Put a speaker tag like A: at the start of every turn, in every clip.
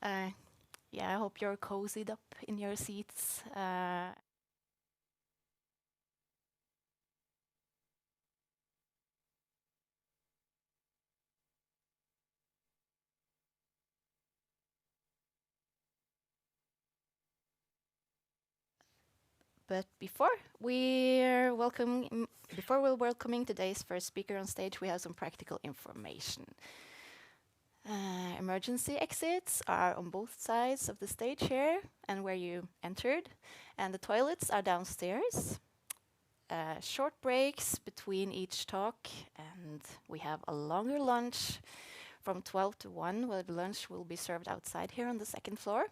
A: Uh, yeah, I hope you're cozied up in your seats. But before we're welcoming today's first speaker on stage, we have some practical information. Emergency exits are on both sides of the stage here and where you entered, and the toilets are downstairs. Short breaks between each talk, and we have a longer lunch from 12 to 1, where the lunch will be served outside here on the second floor.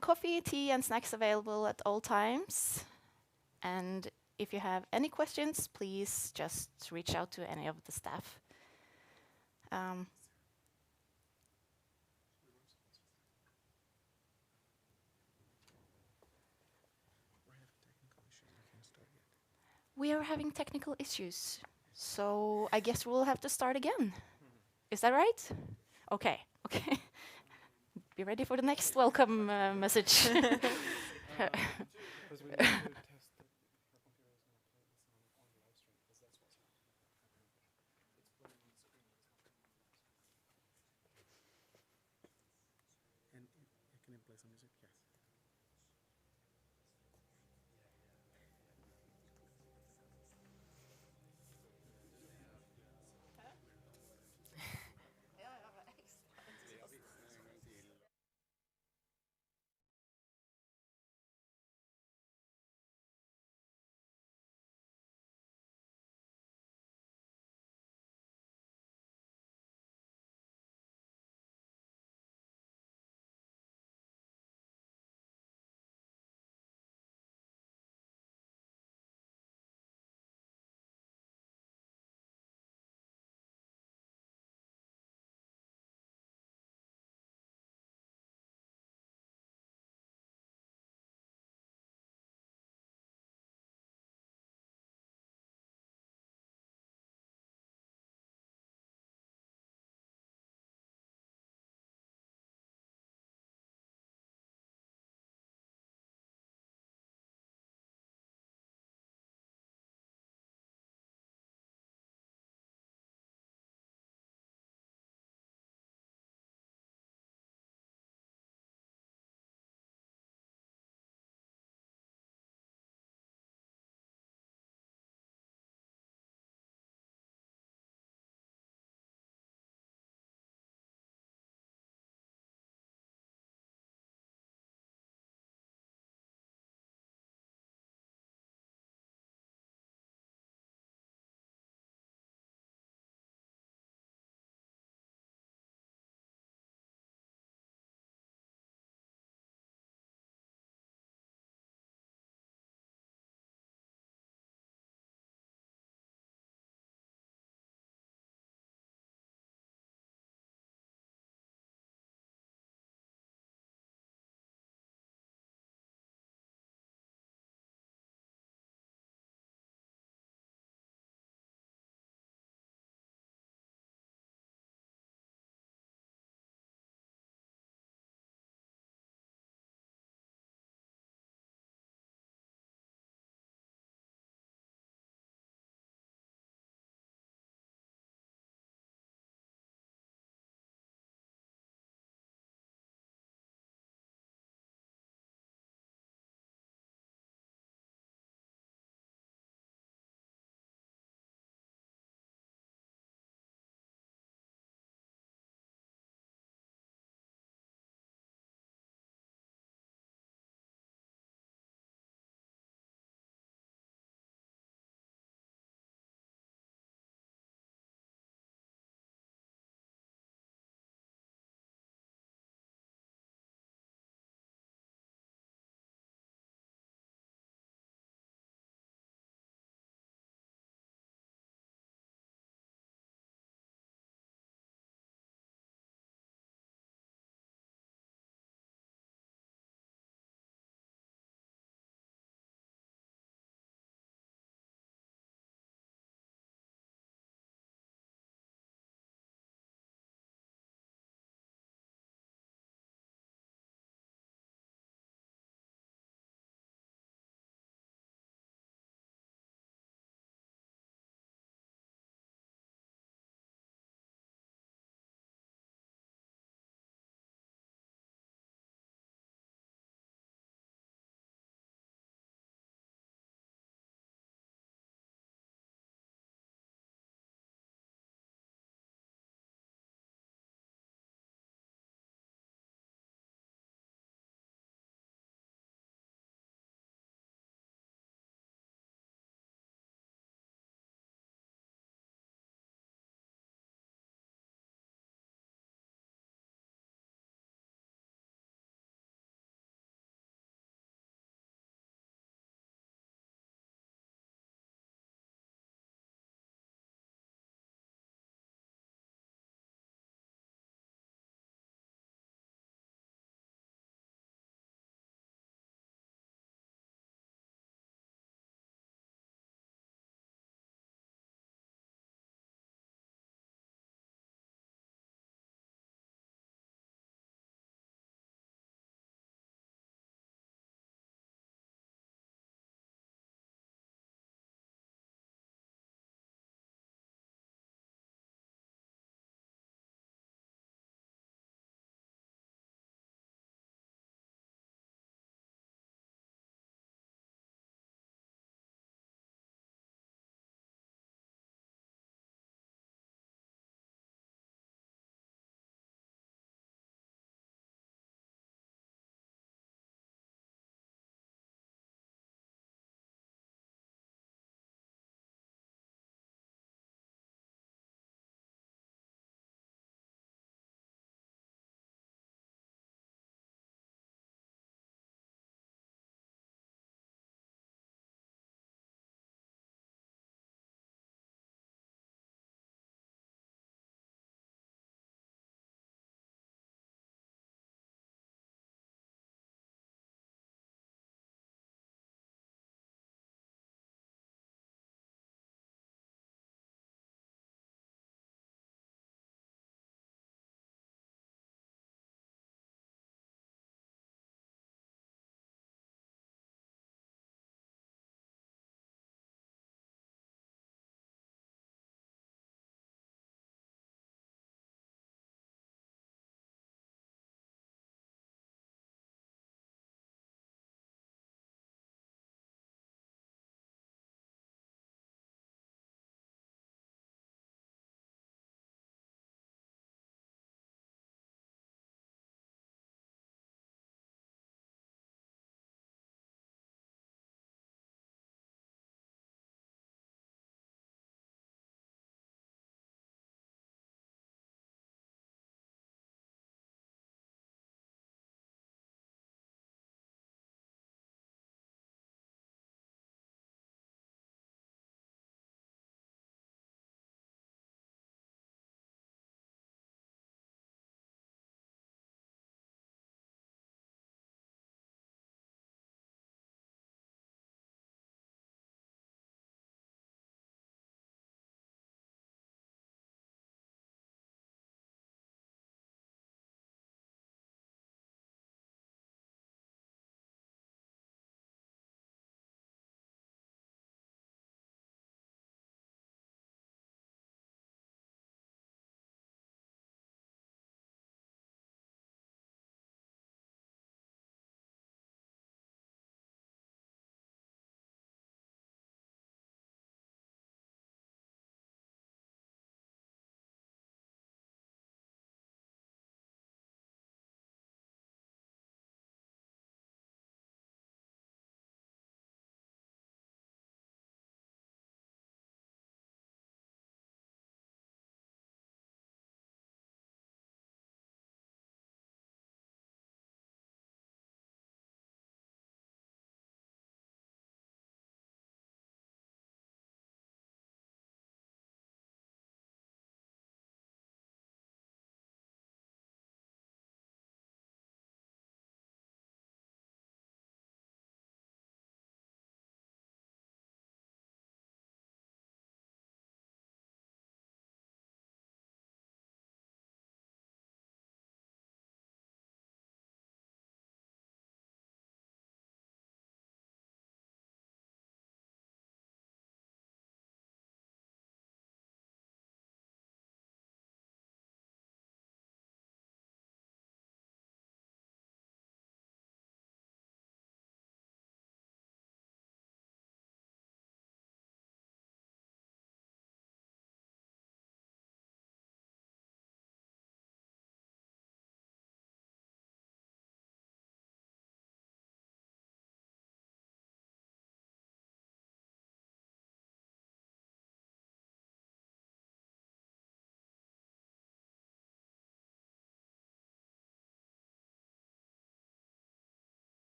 A: Coffee, tea, and snacks available at all times. And if you have any questions, please just reach out to any of the staff. We are having technical issues, so I guess we'll have to start again. Is that right? Okay, okay. Be ready for the next welcome message.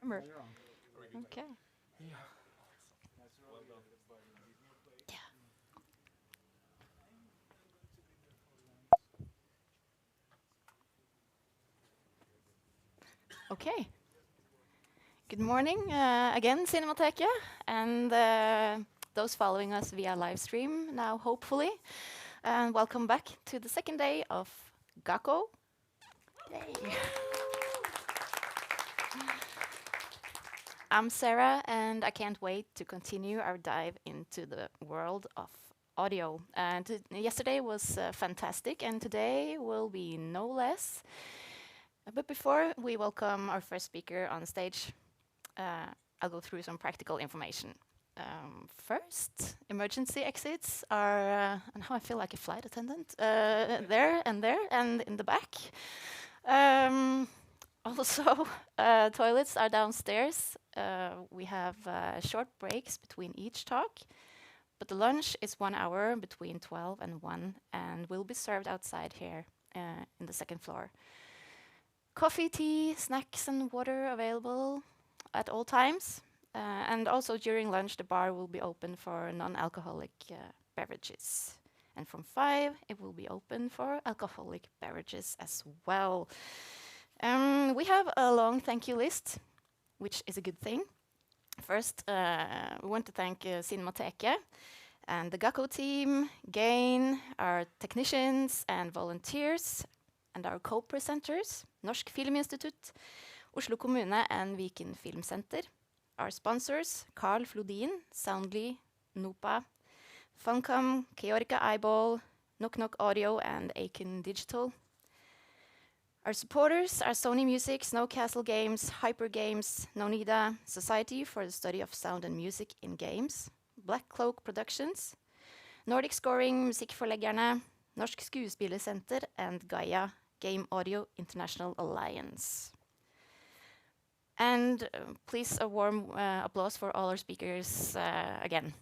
A: Remember. Okay. Yeah. Okay. Good morning again, Cinemateket, and those following us via live stream now, hopefully. And welcome back to the second day of GACO. Yay. I'm Sarah, and I can't wait to continue our dive into the world of audio. And yesterday was fantastic, and today will be no less. But before we welcome our first speaker on stage, I'll go through some practical information. First, emergency exits are, and now I feel like a flight attendant, there, and in the back. Also, toilets are downstairs. We have short breaks between each talk, but the lunch is 1 hour between 12 and 1 and will be served outside here in the second floor. Coffee, tea, snacks and water available at all times. And also during lunch, the bar will be open for non-alcoholic beverages. And from 5, it will be open for alcoholic beverages as well. We have a long thank you list, which is a good thing. First, we want to thank Cinemateket and the GACO team, GAIN, our technicians and volunteers, and our co-presenters, Norsk Filminstitutt, Oslo Kommune and Viken Filmsenter. Our sponsors, Carl Flodin, Soundly, Nupa, Funcom, Keorka Eyeball, Knock Knock Audio and Aiken Digital. Our supporters are Sony Music, Snowcastle Games, Hyper Games, Nonida, Society for the Study of Sound and Music in Games, Black Cloak Productions, Nordic Scoring, Musikkforleggerne, Norsk Skuespillersenter, and Gaia, Game Audio International Alliance. And please a warm applause for all our speakers again.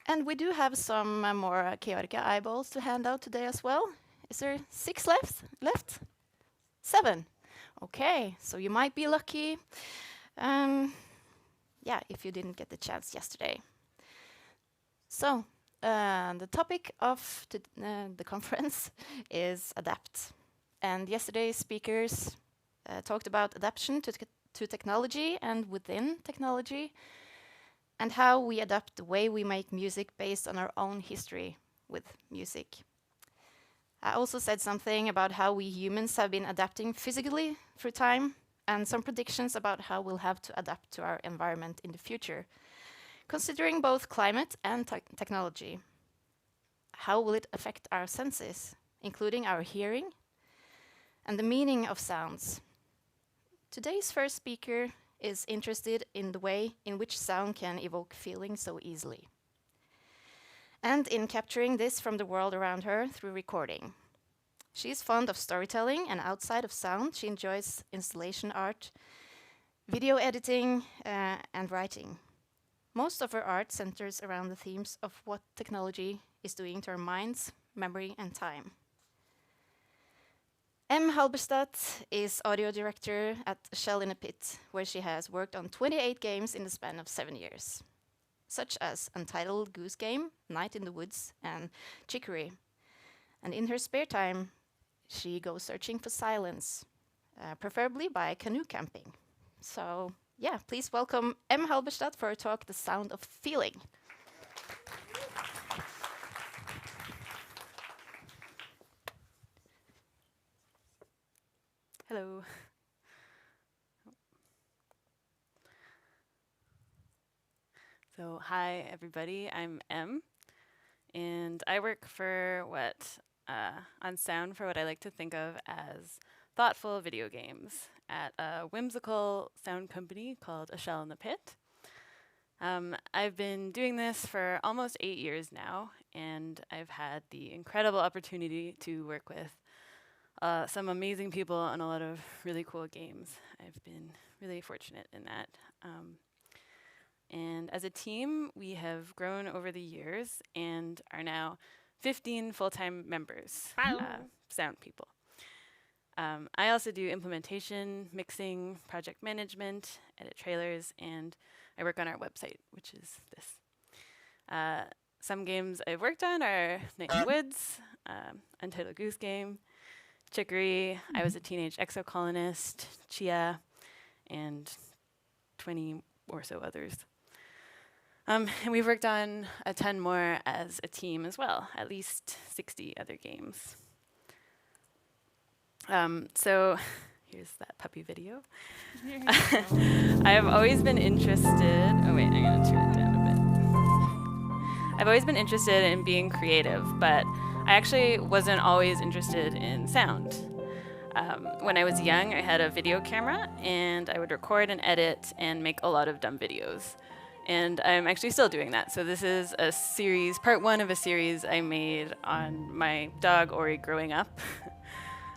A: And we do have some more Keorka eyeballs to hand out today as well. Is there 6 left? 7. Okay, so you might be lucky. Yeah, if you didn't get the chance yesterday. So, the topic of the conference is adapt. And yesterday's speakers talked about adaptation to technology and within technology, and how we adapt the way we make music based on our own history with music. I also said something about how we humans have been adapting physically through time, and some predictions about how we'll have to adapt to our environment in the future, considering both climate and technology. How will it affect our senses, including our hearing, and the meaning of sounds? Today's first speaker is interested in the way in which sound can evoke feeling so easily, and in capturing this from the world around her through recording. She is fond of storytelling, and outside of sound, she enjoys installation art, video editing, and writing. Most of her art centers around the themes of what technology is doing to our minds, memory, and time. M. Halberstadt is audio director at Shell in a Pit, where she has worked on 28 games in the span of 7 years, such as Untitled Goose Game, Night in the Woods, and Chicory. And in her spare time, she goes searching for silence, preferably by canoe camping. So, yeah, please welcome M. Halberstadt for her talk, The Sound of Feeling. Hello.
B: So, hi everybody, I'm Em, and I work for on sound for what I like to think of as thoughtful video games at a whimsical sound company called A Shell in the Pit. I've been doing this for almost 8 years now, and I've had the incredible opportunity to work with some amazing people and a lot of really cool games. I've been really fortunate in that. And as a team, we have grown over the years and are now 15 full-time members, sound people. I also do implementation, mixing, project management, edit trailers, and I work on our website, which is this. Some games I've worked on are Night in the Woods, Untitled Goose Game, Chicory, I Was a Teenage Exocolonist, Chia, and 20 or so others. And we've worked on a ton more as a team as well, at least 60 other games. So here's that puppy video. I have always been interested, oh wait, I'm gonna turn it down a bit. I've always been interested in being creative, but I actually wasn't always interested in sound. When I was young, I had a video camera and I would record and edit and make a lot of dumb videos. And I'm actually still doing that. So this is a series, part one of a series I made on my dog Ori growing up.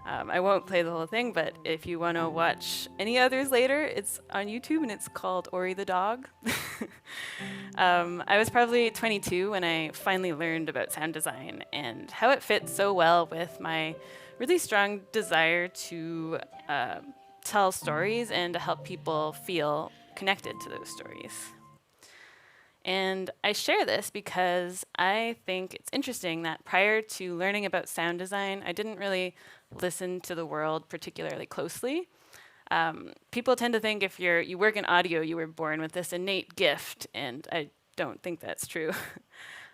B: I won't play the whole thing, but if you want to watch any others later, it's on YouTube and it's called Ori the Dog. I was probably 22 when I finally learned about sound design and how it fits so well with my really strong desire to tell stories and to help people feel connected to those stories. And I share this because I think it's interesting that prior to learning about sound design, I didn't really listen to the world particularly closely. People tend to think if you work in audio, you were born with this innate gift, and I don't think that's true.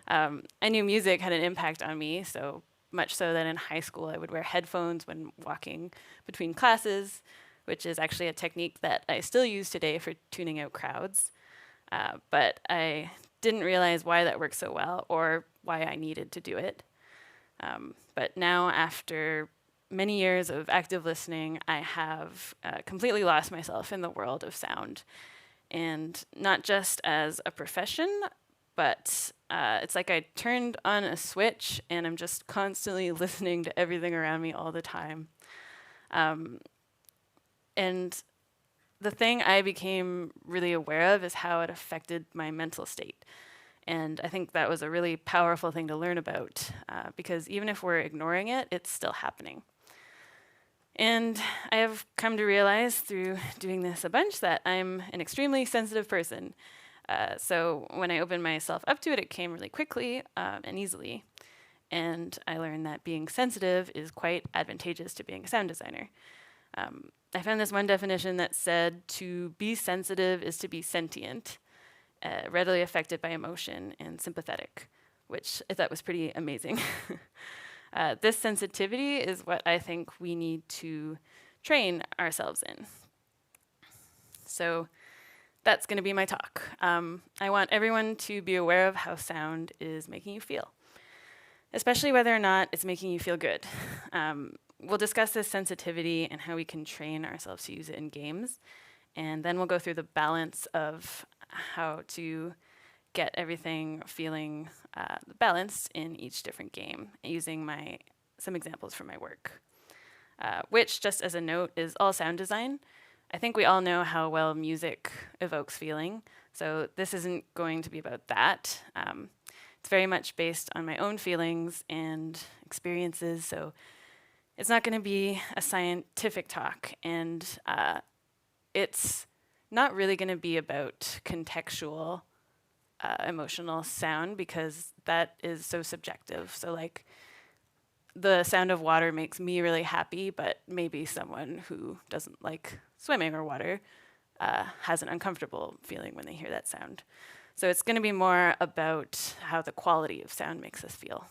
B: I knew music had an impact on me, so much so that in high school I would wear headphones when walking between classes, which is actually a technique that I still use today for tuning out crowds. But I didn't realize why that worked so well or why I needed to do it. But now, after many years of active listening, I have completely lost myself in the world of sound. And not just as a profession, but it's like I turned on a switch and I'm just constantly listening to everything around me all the time. And the thing I became really aware of is how it affected my mental state. And I think that was a really powerful thing to learn about, because even if we're ignoring it, it's still happening. And I have come to realize through doing this a bunch that I'm an extremely sensitive person. So when I opened myself up to it, it came really quickly and easily. And I learned that being sensitive is quite advantageous to being a sound designer. I found this one definition that said to be sensitive is to be sentient, readily affected by emotion, and sympathetic, which I thought was pretty amazing. This sensitivity is what I think we need to train ourselves in. So that's going to be my talk. I want everyone to be aware of how sound is making you feel, especially whether or not it's making you feel good. We'll discuss this sensitivity and how we can train ourselves to use it in games. And then we'll go through the balance of how to get everything feeling balanced in each different game, using some examples from my work, which, just as a note, is all sound design. I think we all know how well music evokes feeling, so this isn't going to be about that. It's very much based on my own feelings and experiences, so it's not going to be a scientific talk, and it's not really going to be about contextual emotional sound, because that is so subjective. So like the sound of water makes me really happy, but maybe someone who doesn't like swimming or water has an uncomfortable feeling when they hear that sound. So it's going to be more about how the quality of sound makes us feel.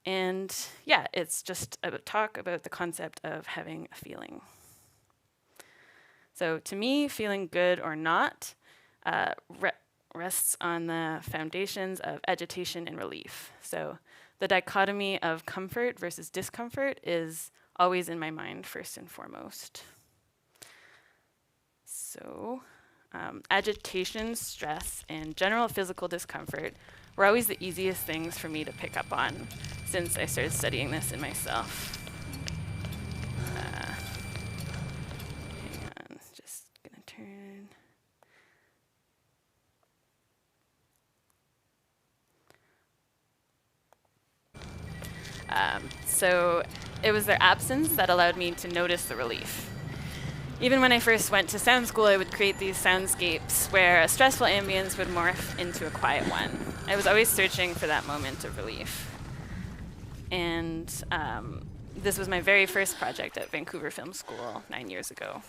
B: And yeah, it's just a talk about the concept of having a feeling. So to me, feeling good or not rests on the foundations of agitation and relief. So the dichotomy of comfort versus discomfort is always in my mind first and foremost. So agitation, stress, and general physical discomfort were always the easiest things for me to pick up on since I started studying this in myself. Hang on, just gonna turn. So it was their absence that allowed me to notice the relief. Even when I first went to sound school, I would create these soundscapes where a stressful ambience would morph into a quiet one. I was always searching for that moment of relief. And this was my very first project at Vancouver Film School 9 years ago.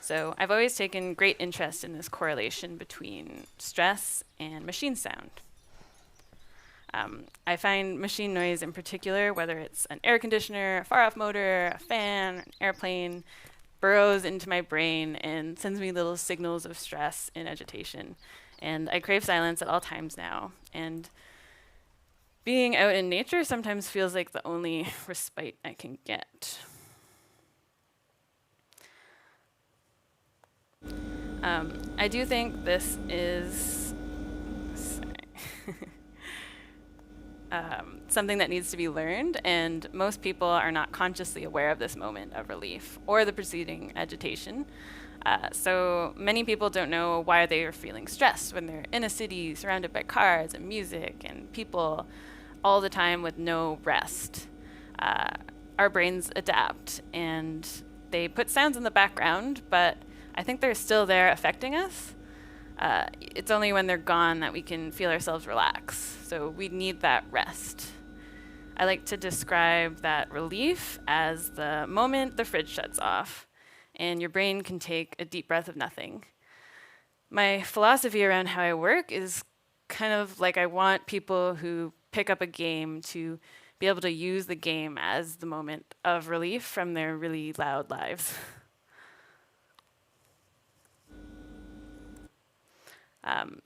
B: So I've always taken great interest in this correlation between stress and machine sound. I find machine noise in particular, whether it's an air conditioner, a far-off motor, a fan, an airplane, burrows into my brain and sends me little signals of stress and agitation. And I crave silence at all times now. And being out in nature sometimes feels like the only respite I can get. I do think this is something that needs to be learned, and most people are not consciously aware of this moment of relief or the preceding agitation. So many people don't know why they are feeling stressed when they're in a city surrounded by cars and music and people all the time with no rest. Our brains adapt and they put sounds in the background, but I think they're still there affecting us. It's only when they're gone that we can feel ourselves relax. So we need that rest. I like to describe that relief as the moment the fridge shuts off and your brain can take a deep breath of nothing. My philosophy around how I work is kind of like I want people who pick up a game to be able to use the game as the moment of relief from their really loud lives.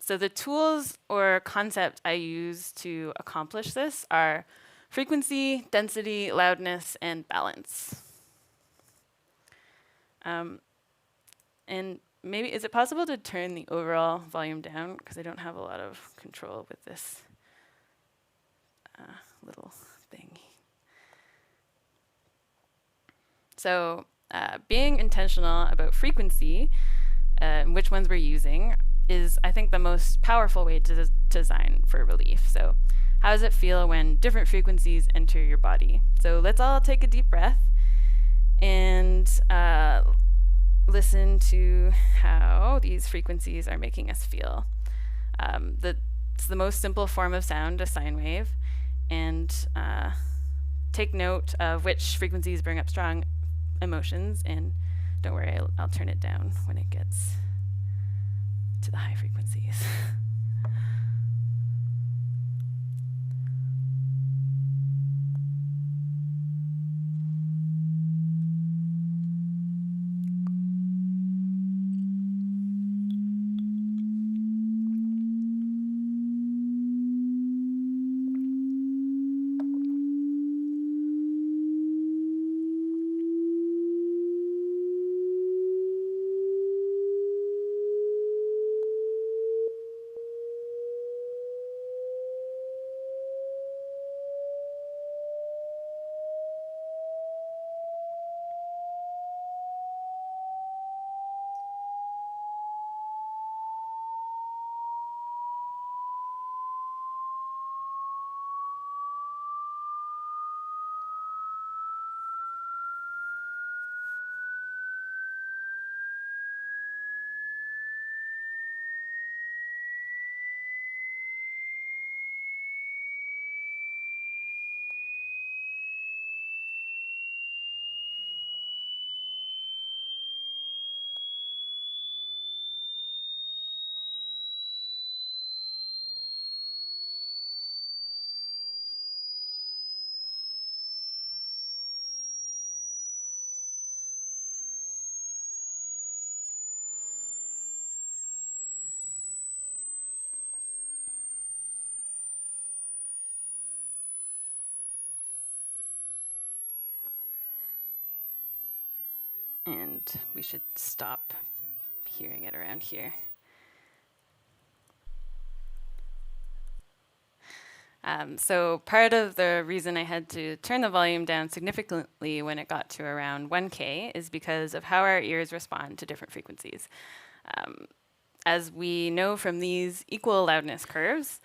B: So the tools or concept I use to accomplish this are frequency, density, loudness, and balance. And maybe, is it possible to turn the overall volume down? Because I don't have a lot of control with this little thing. So being intentional about frequency and which ones we're using is, I think, the most powerful way to design for relief. So how does it feel when different frequencies enter your body? So let's all take a deep breath and listen to how these frequencies are making us feel. It's the most simple form of sound, a sine wave, and take note of which frequencies bring up strong emotions, and don't worry, I'll turn it down when it gets to the high frequencies. And we should stop hearing it around here. So part of the reason I had to turn the volume down significantly when it got to around 1K is because of how our ears respond to different frequencies. As we know from these equal loudness curves,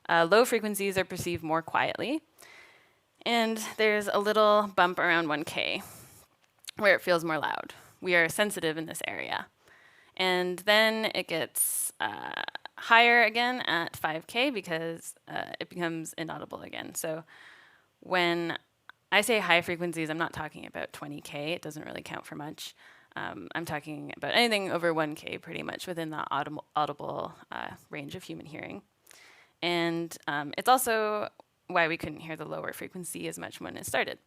B: low frequencies are perceived more quietly, And there's a little bump around 1K where it feels more loud. We are sensitive in this area. And then it gets higher again at 5K because it becomes inaudible again. So when I say high frequencies, I'm not talking about 20K. It doesn't really count for much. I'm talking about anything over 1K, pretty much within the audible range of human hearing. And it's also why we couldn't hear the lower frequency as much when it started.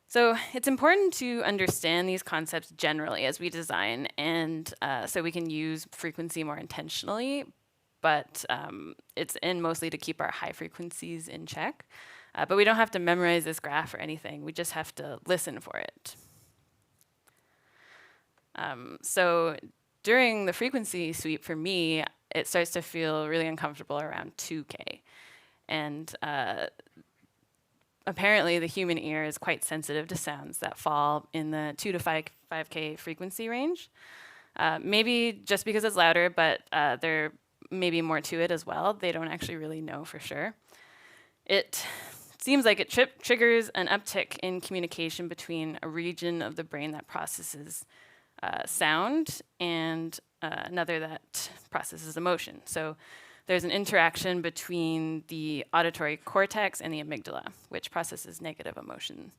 B: So it's important to understand these concepts generally as we design, and so we can use frequency more intentionally, but it's in mostly to keep our high frequencies in check. But we don't have to memorize this graph or anything. We just have to listen for it. So during the frequency sweep, for me, it starts to feel really uncomfortable around 2K. And apparently the human ear is quite sensitive to sounds that fall in the 2 to 5K frequency range. Maybe just because it's louder, but there may be more to it as well. They don't actually really know for sure. It seems like it triggers an uptick in communication between a region of the brain that processes sound and another that processes emotion. So there's an interaction between the auditory cortex and the amygdala, which processes negative emotion.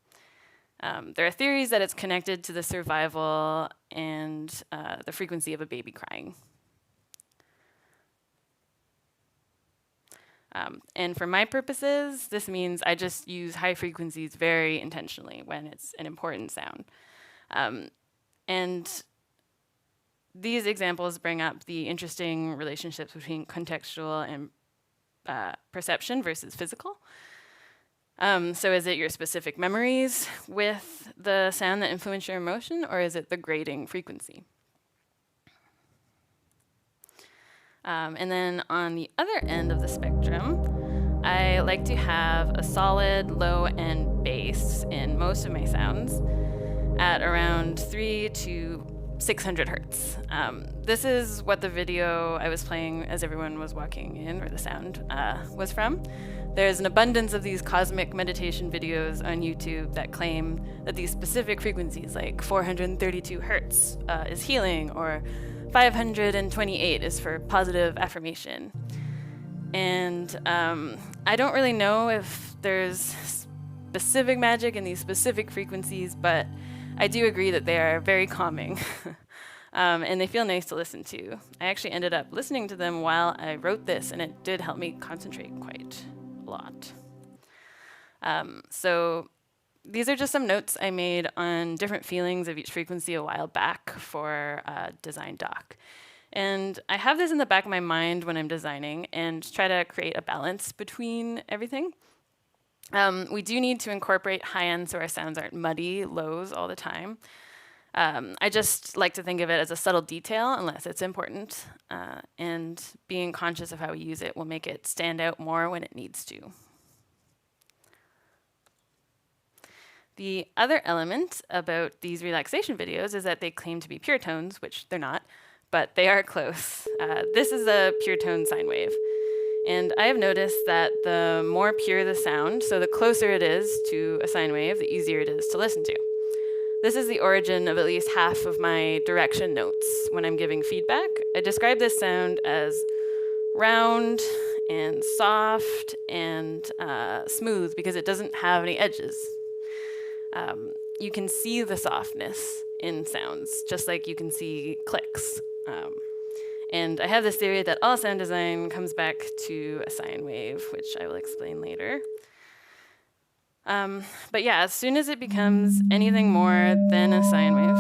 B: There are theories that it's connected to the survival and the frequency of a baby crying. And for my purposes, this means I just use high frequencies very intentionally when it's an important sound. And these examples bring up the interesting relationships between contextual and perception versus physical. So is it your specific memories with the sound that influence your emotion, or is it the grading frequency? And then on the other end of the spectrum, I like to have a solid low end bass in most of my sounds at around 3 to 600 hertz. This is what the video I was playing as everyone was walking in, or the sound, was from. There's an abundance of these cosmic meditation videos on YouTube that claim that these specific frequencies, like 432 hertz, is healing, or 528 is for positive affirmation. And I don't really know if there's specific magic in these specific frequencies, but I do agree that they are very calming. And they feel nice to listen to. I actually ended up listening to them while I wrote this, and it did help me concentrate quite a lot. So these are just some notes I made on different feelings of each frequency a while back for a design doc. And I have this in the back of my mind when I'm designing and try to create a balance between everything. We do need to incorporate high ends so our sounds aren't muddy lows all the time. I just like to think of it as a subtle detail unless it's important, and being conscious of how we use it will make it stand out more when it needs to. The other element about these relaxation videos is that they claim to be pure tones, which they're not, but they are close. This is a pure tone sine wave. And I have noticed that the more pure the sound, so the closer it is to a sine wave, the easier it is to listen to. This is the origin of at least half of my direction notes when I'm giving feedback. I describe this sound as round and soft and smooth because it doesn't have any edges. You can see the softness in sounds, just like you can see clicks. And I have this theory that all sound design comes back to a sine wave, which I will explain later. But yeah, as soon as it becomes anything more than a sine wave,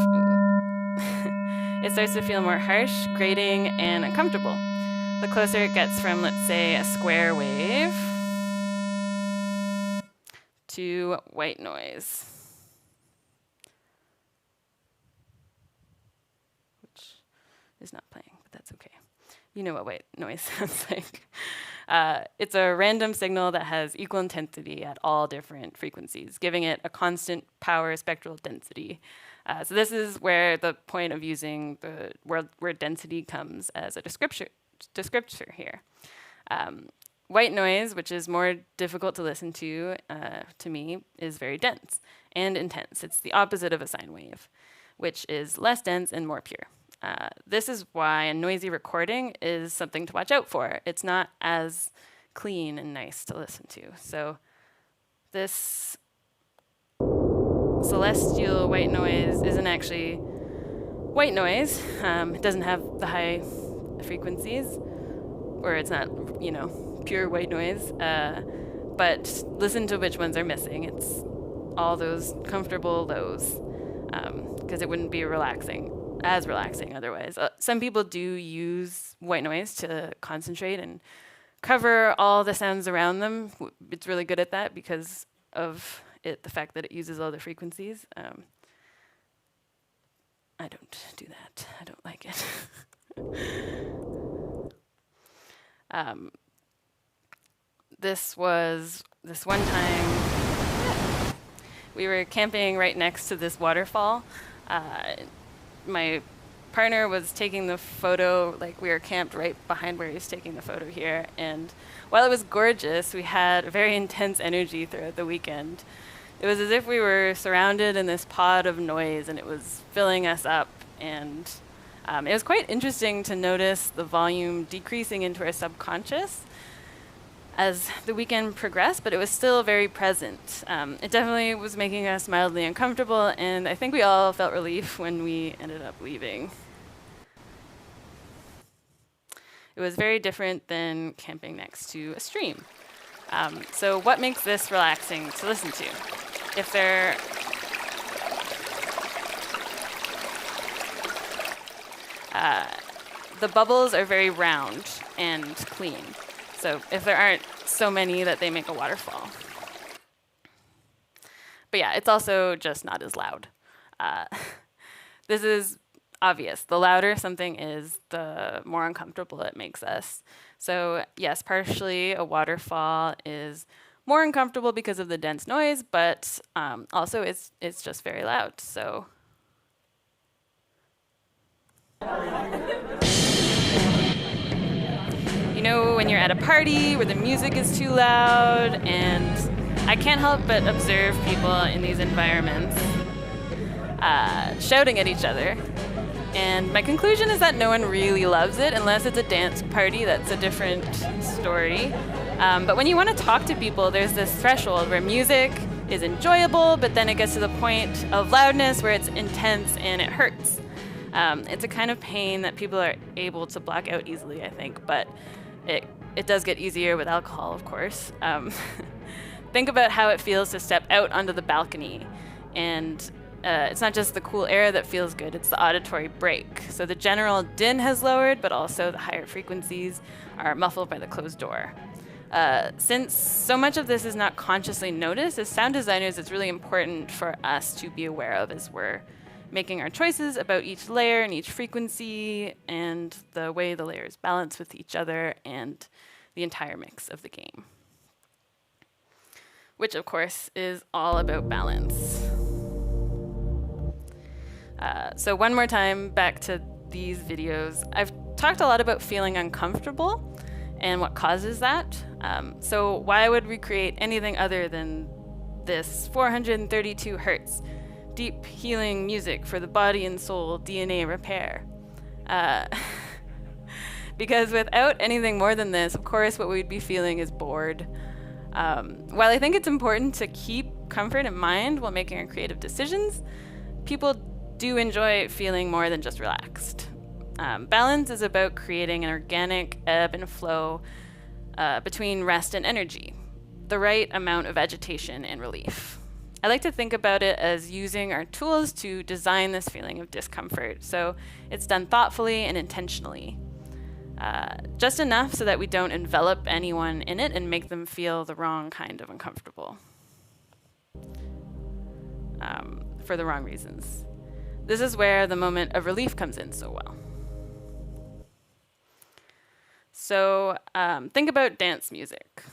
B: it starts to feel more harsh, grating, and uncomfortable. The closer it gets from, let's say, a square wave to white noise. Which is not playing, but that's okay. You know what white noise sounds like. It's a random signal that has equal intensity at all different frequencies, giving it a constant power spectral density. So this is where the point of using the word density comes as a descriptor here. White noise, which is more difficult to listen to me, is very dense and intense. It's the opposite of a sine wave, which is less dense and more pure. This is why a noisy recording is something to watch out for. It's not as clean and nice to listen to. So this celestial white noise isn't actually white noise. It doesn't have the high frequencies, or it's not, pure white noise. But listen to which ones are missing. It's all those comfortable lows, because it wouldn't be as relaxing otherwise. Some people do use white noise to concentrate and cover all the sounds around them. It's really good at that because of the fact that it uses all the frequencies. I don't do that. I don't like it. This one time, we were camping right next to this waterfall. My partner was taking the photo, like we were camped right behind where he was taking the photo here. And while it was gorgeous, we had a very intense energy throughout the weekend. It was as if we were surrounded in this pod of noise and it was filling us up. And it was quite interesting to notice the volume decreasing into our subconscious as the weekend progressed, but it was still very present. It definitely was making us mildly uncomfortable, and I think we all felt relief when we ended up leaving. It was very different than camping next to a stream. So what makes this relaxing to listen to? The bubbles are very round and clean. So if there aren't so many that they make a waterfall. But yeah, it's also just not as loud. This is obvious. The louder something is, the more uncomfortable it makes us. So yes, partially a waterfall is more uncomfortable because of the dense noise, but also it's just very loud. So when you're at a party where the music is too loud, and I can't help but observe people in these environments shouting at each other. And my conclusion is that no one really loves it unless it's a dance party. That's a different story. But when you want to talk to people, there's this threshold where music is enjoyable, but then it gets to the point of loudness where it's intense and it hurts. It's a kind of pain that people are able to block out easily, I think, but it does get easier with alcohol, of course. Think about how it feels to step out onto the balcony, and it's not just the cool air that feels good, it's the auditory break. So the general din has lowered, but also the higher frequencies are muffled by the closed door. Since so much of this is not consciously noticed, as sound designers, it's really important for us to be aware of as we're making our choices about each layer and each frequency and the way the layers balance with each other and the entire mix of the game. Which, of course, is all about balance. So one more time, back to these videos. I've talked a lot about feeling uncomfortable and what causes that. So why would we create anything other than this 432 hertz deep healing music for the body and soul DNA repair? Because without anything more than this, of course, what we'd be feeling is bored. While I think it's important to keep comfort in mind while making our creative decisions, people do enjoy feeling more than just relaxed. Balance is about creating an organic ebb and flow between rest and energy, the right amount of agitation and relief. I like to think about it as using our tools to design this feeling of discomfort, so it's done thoughtfully and intentionally. Just enough so that we don't envelop anyone in it and make them feel the wrong kind of uncomfortable for the wrong reasons. This is where the moment of relief comes in so well. So think about dance music.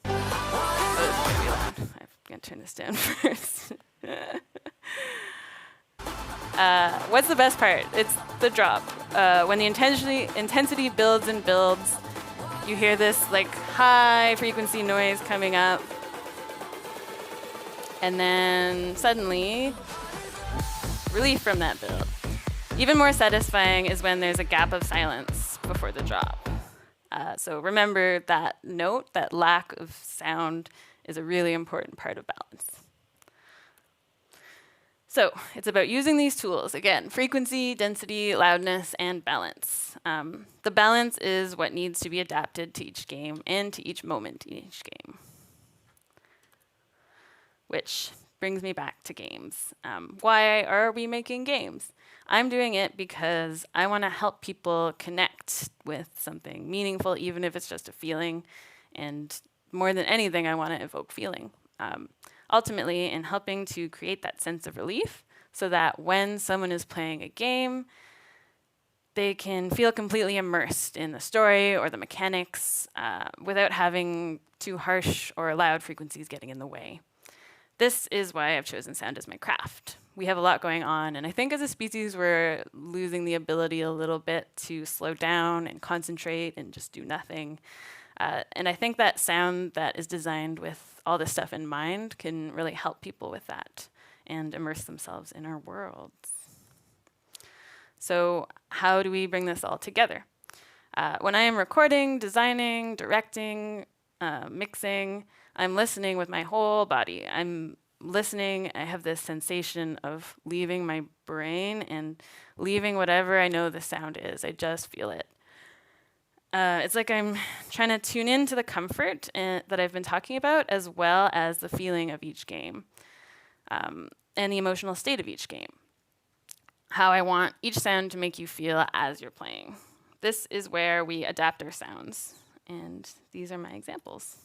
B: Oh, this is gonna be loud. I'm gonna turn this down first. What's the best part? It's the drop. When the intensity builds and builds, you hear this like high frequency noise coming up, and then suddenly relief from that build. Even more satisfying is when there's a gap of silence before the drop. So remember that note, that lack of sound is a really important part of balance. So it's about using these tools. Again, frequency, density, loudness, and balance. The balance is what needs to be adapted to each game and to each moment in each game. Which brings me back to games. Why are we making games? I'm doing it because I want to help people connect with something meaningful, even if it's just a feeling. And more than anything, I want to evoke feeling. Ultimately, in helping to create that sense of relief so that when someone is playing a game, they can feel completely immersed in the story or the mechanics without having too harsh or loud frequencies getting in the way. This is why I've chosen sound as my craft. We have a lot going on, and I think as a species, we're losing the ability a little bit to slow down and concentrate and just do nothing. And I think that sound that is designed with all this stuff in mind can really help people with that and immerse themselves in our worlds. So how do we bring this all together? When I am recording, designing, directing, mixing, I'm listening with my whole body. I'm listening, I have this sensation of leaving my brain and leaving whatever I know the sound is. I just feel it. It's like I'm trying to tune into the comfort that I've been talking about, as well as the feeling of each game, and the emotional state of each game. How I want each sound to make you feel as you're playing. This is where we adapt our sounds, and these are my examples.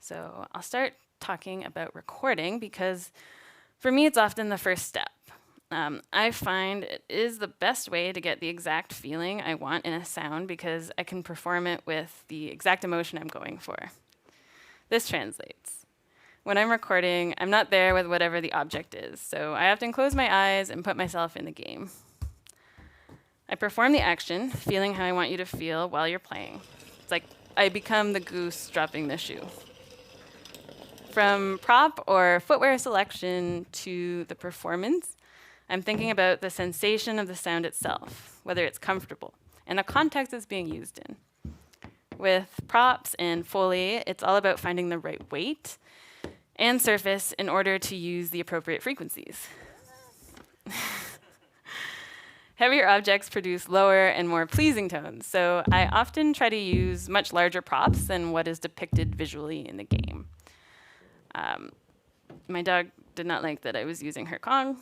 B: So I'll start talking about recording because for me it's often the first step. I find it is the best way to get the exact feeling I want in a sound because I can perform it with the exact emotion I'm going for. This translates. When I'm recording, I'm not there with whatever the object is, so I often close my eyes and put myself in the game. I perform the action, feeling how I want you to feel while you're playing. It's like I become the goose dropping the shoe. From prop or footwear selection to the performance, I'm thinking about the sensation of the sound itself, whether it's comfortable, and the context it's being used in. With props and Foley, it's all about finding the right weight and surface in order to use the appropriate frequencies. Heavier objects produce lower and more pleasing tones, so I often try to use much larger props than what is depicted visually in the game. My dog did not like that I was using her Kong,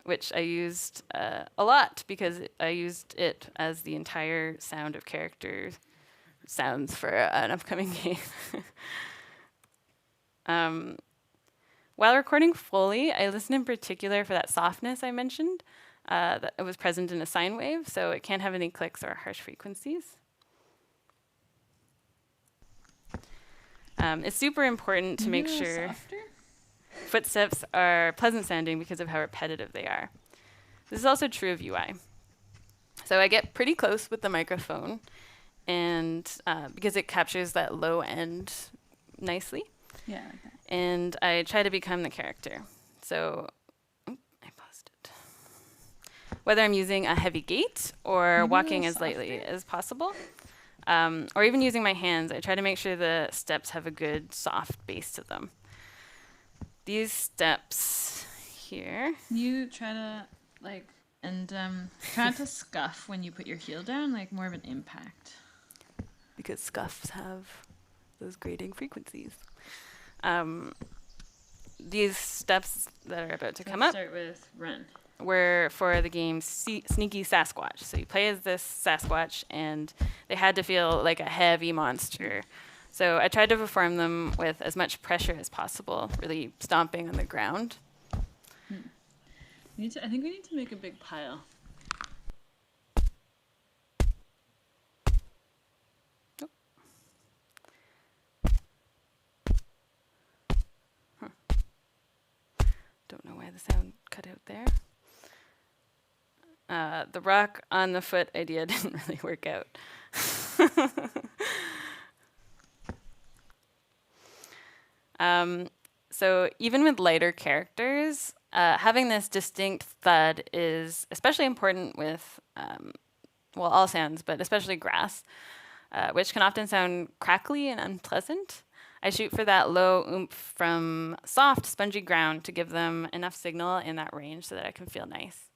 B: which I used a lot because I used it as the entire sound of character sounds for an upcoming game. While recording Foley, I listen in particular for that softness I mentioned that was present in a sine wave, so it can't have any clicks or harsh frequencies. It's super important to make sure footsteps are pleasant sounding because of how repetitive they are. This is also true of UI. So I get pretty close with the microphone, and because it captures that low end nicely.
C: Yeah, like that.
B: And I try to become the character. So, I paused it. Whether I'm using a heavy gate or
C: Maybe
B: walking as lightly as possible, or even using my hands, I try to make sure the steps have a good soft base to them. These steps here.
C: You try to try not to scuff when you put your heel down, like more of an impact.
B: Because scuffs have those grating frequencies. These steps that are about to come up
C: Start with run.
B: were for the game Sneaky Sasquatch. So you play as this Sasquatch, and they had to feel like a heavy monster. So I tried to perform them with as much pressure as possible, really stomping on the ground.
C: I think we need to make a big pile.
B: Don't know why the sound cut out there. The rock on the foot idea didn't really work out. So even with lighter characters, having this distinct thud is especially important with, well, all sounds, but especially grass, which can often sound crackly and unpleasant. I shoot for that low oomph from soft, spongy ground to give them enough signal in that range so that I can feel nice.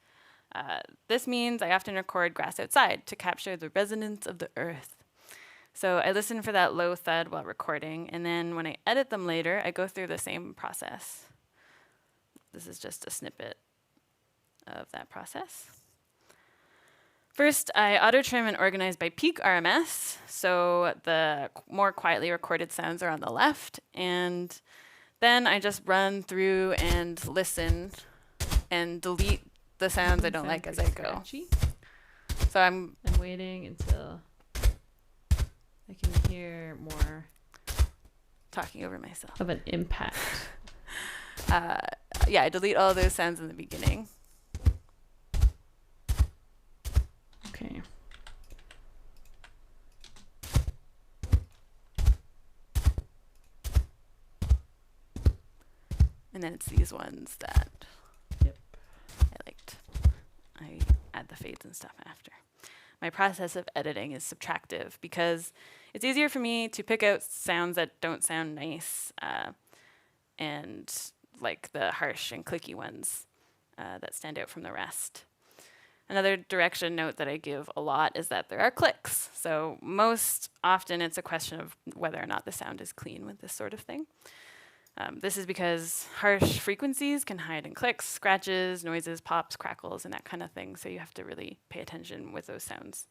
B: This means I often record grass outside to capture the resonance of the earth. So I listen for that low thud while recording, and then when I edit them later, I go through the same process. This is just a snippet of that process. First, I auto-trim and organize by peak RMS, so the more quietly recorded sounds are on the left, and then I just run through and listen and delete the sounds I don't like as I go. So I'm
C: waiting until I can hear more
B: talking over myself.
C: of an impact.
B: Yeah, I delete all those sounds in the beginning.
C: Okay.
B: And then it's these ones that I liked. I add the fades and stuff after. My process of editing is subtractive because it's easier for me to pick out sounds that don't sound nice and like the harsh and clicky ones that stand out from the rest. Another direction note that I give a lot is that there are clicks. So most often it's a question of whether or not the sound is clean with this sort of thing. This is because harsh frequencies can hide in clicks, scratches, noises, pops, crackles, and that kind of thing. So you have to really pay attention with those sounds.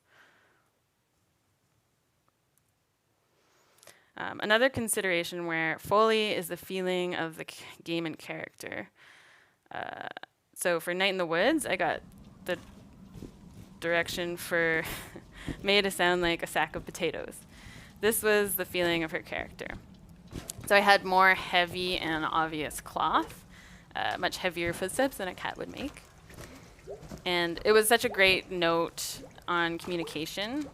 B: Another consideration where Foley is the feeling of the game and character. So for Night in the Woods, I got the direction for May to sound like a sack of potatoes. This was the feeling of her character. So I had more heavy and obvious cloth, much heavier footsteps than a cat would make. And it was such a great note on communication.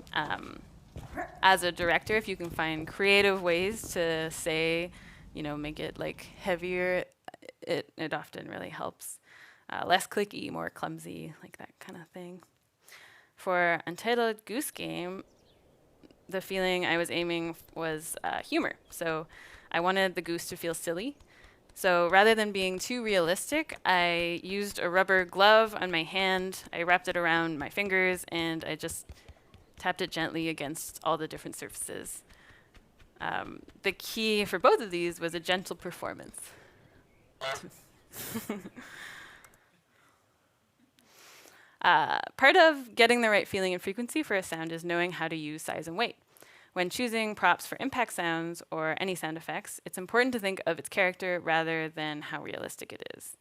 B: As a director, if you can find creative ways to say, you know, make it like heavier, it often really helps. Less clicky, more clumsy, like that kind of thing. For Untitled Goose Game, the feeling I was aiming was humor. So I wanted the goose to feel silly. So rather than being too realistic, I used a rubber glove on my hand. I wrapped it around my fingers, and I just tapped it gently against all the different surfaces. The key for both of these was a gentle performance. Part of getting the right feeling and frequency for a sound is knowing how to use size and weight. When choosing props for impact sounds or any sound effects, it's important to think of its character rather than how realistic it is.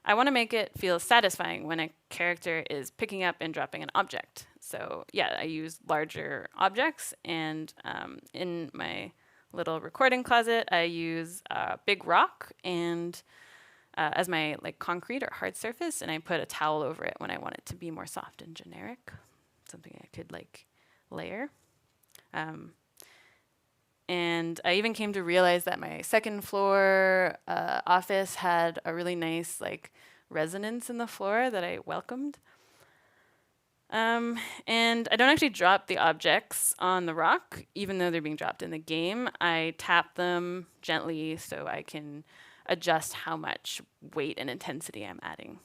B: I want to make it feel satisfying when a character is picking up and dropping an object. So yeah, I use larger objects, and in my little recording closet, I use a big rock and as my like concrete or hard surface, and I put a towel over it when I want it to be more soft and generic, something I could like layer. And I even came to realize that my second floor office had a really nice like resonance in the floor that I welcomed. And I don't actually drop the objects on the rock, even though they're being dropped in the game. I tap them gently so I can adjust how much weight and intensity I'm adding.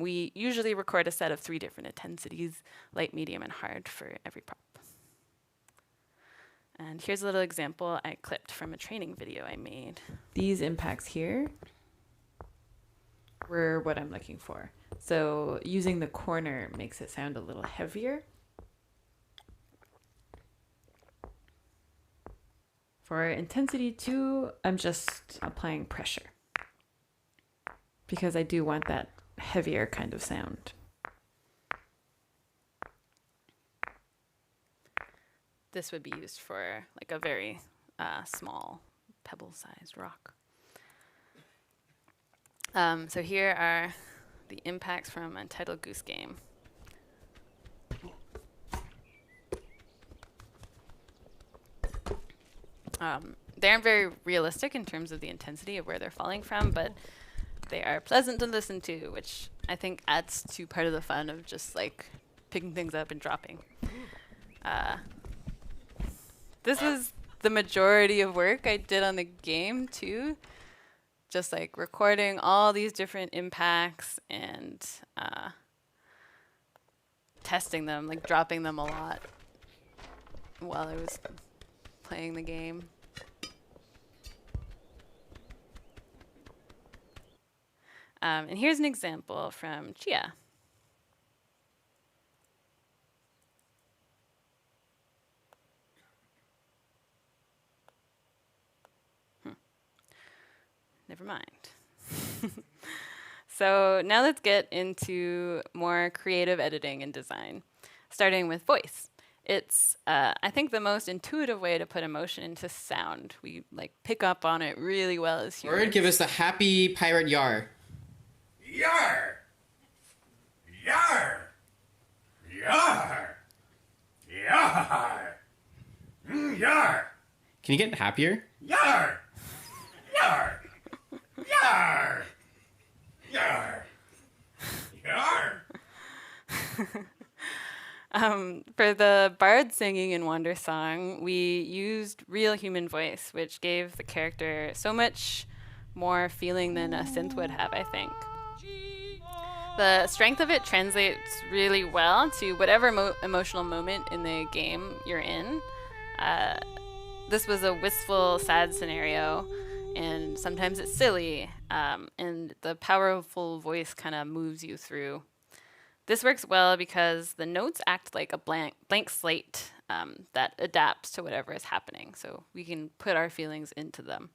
B: We usually record a set of 3 different intensities, light, medium, and hard for every prop. And here's a little example I clipped from a training video I made.
C: These impacts here were what I'm looking for. So using the corner makes it sound a little heavier. For intensity 2, I'm just applying pressure because I do want that heavier kind of sound.
B: This would be used for like a very small pebble-sized rock. So here are the impacts from Untitled Goose Game. They aren't very realistic in terms of the intensity of where they're falling from, but they are pleasant to listen to, which I think adds to part of the fun of just like picking things up and dropping. This was the majority of work I did on the game too. Just like recording all these different impacts and testing them, like dropping them a lot while I was playing the game. And here's an example from Chia. Never mind. So now let's get into more creative editing and design, starting with voice. It's, I think, the most intuitive way to put emotion into sound. We like pick up on it really well as humans.
D: Word, give us the happy pirate yar.
E: Yar! Yar! Yar! Yar! Yar!
D: Can you get happier?
E: Yar! Yar! Yar! Yar! Yar!
B: For the bard singing in Wander Song, we used real human voice, which gave the character so much more feeling than a synth would have, I think. The strength of it translates really well to whatever emotional moment in the game you're in. This was a wistful, sad scenario, and sometimes it's silly, and the powerful voice kind of moves you through. This works well because the notes act like a blank slate that adapts to whatever is happening, so we can put our feelings into them,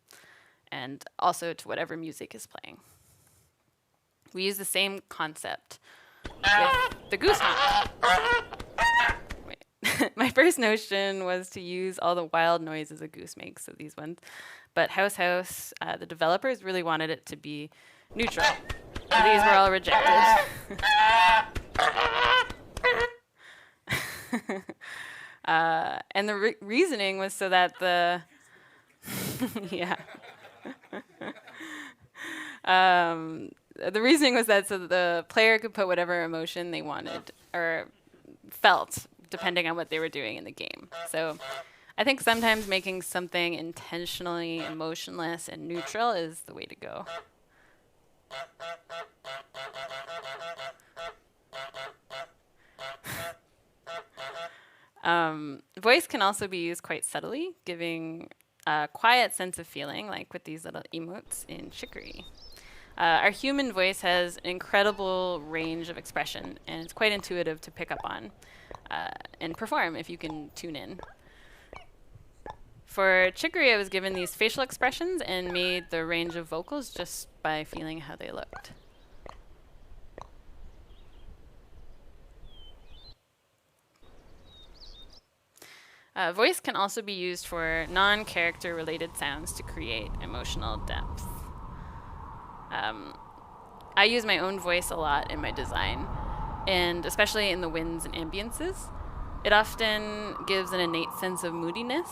B: and also to whatever music is playing. We use the same concept with the goose honk. Wait. My first notion was to use all the wild noises a goose makes, so these ones. But House, the developers really wanted it to be neutral. So these were all rejected. And the reasoning was so that the... yeah. The reasoning was that so that the player could put whatever emotion they wanted or felt, depending on what they were doing in the game. So I think sometimes making something intentionally emotionless and neutral is the way to go. Voice can also be used quite subtly, giving a quiet sense of feeling, like with these little emotes in Chicory. Our human voice has an incredible range of expression, and it's quite intuitive to pick up on and perform if you can tune in. For Chicory, I was given these facial expressions and made the range of vocals just by feeling how they looked. Voice can also be used for non-character related sounds to create emotional depth. I use my own voice a lot in my design, and especially in the winds and ambiences. It often gives an innate sense of moodiness.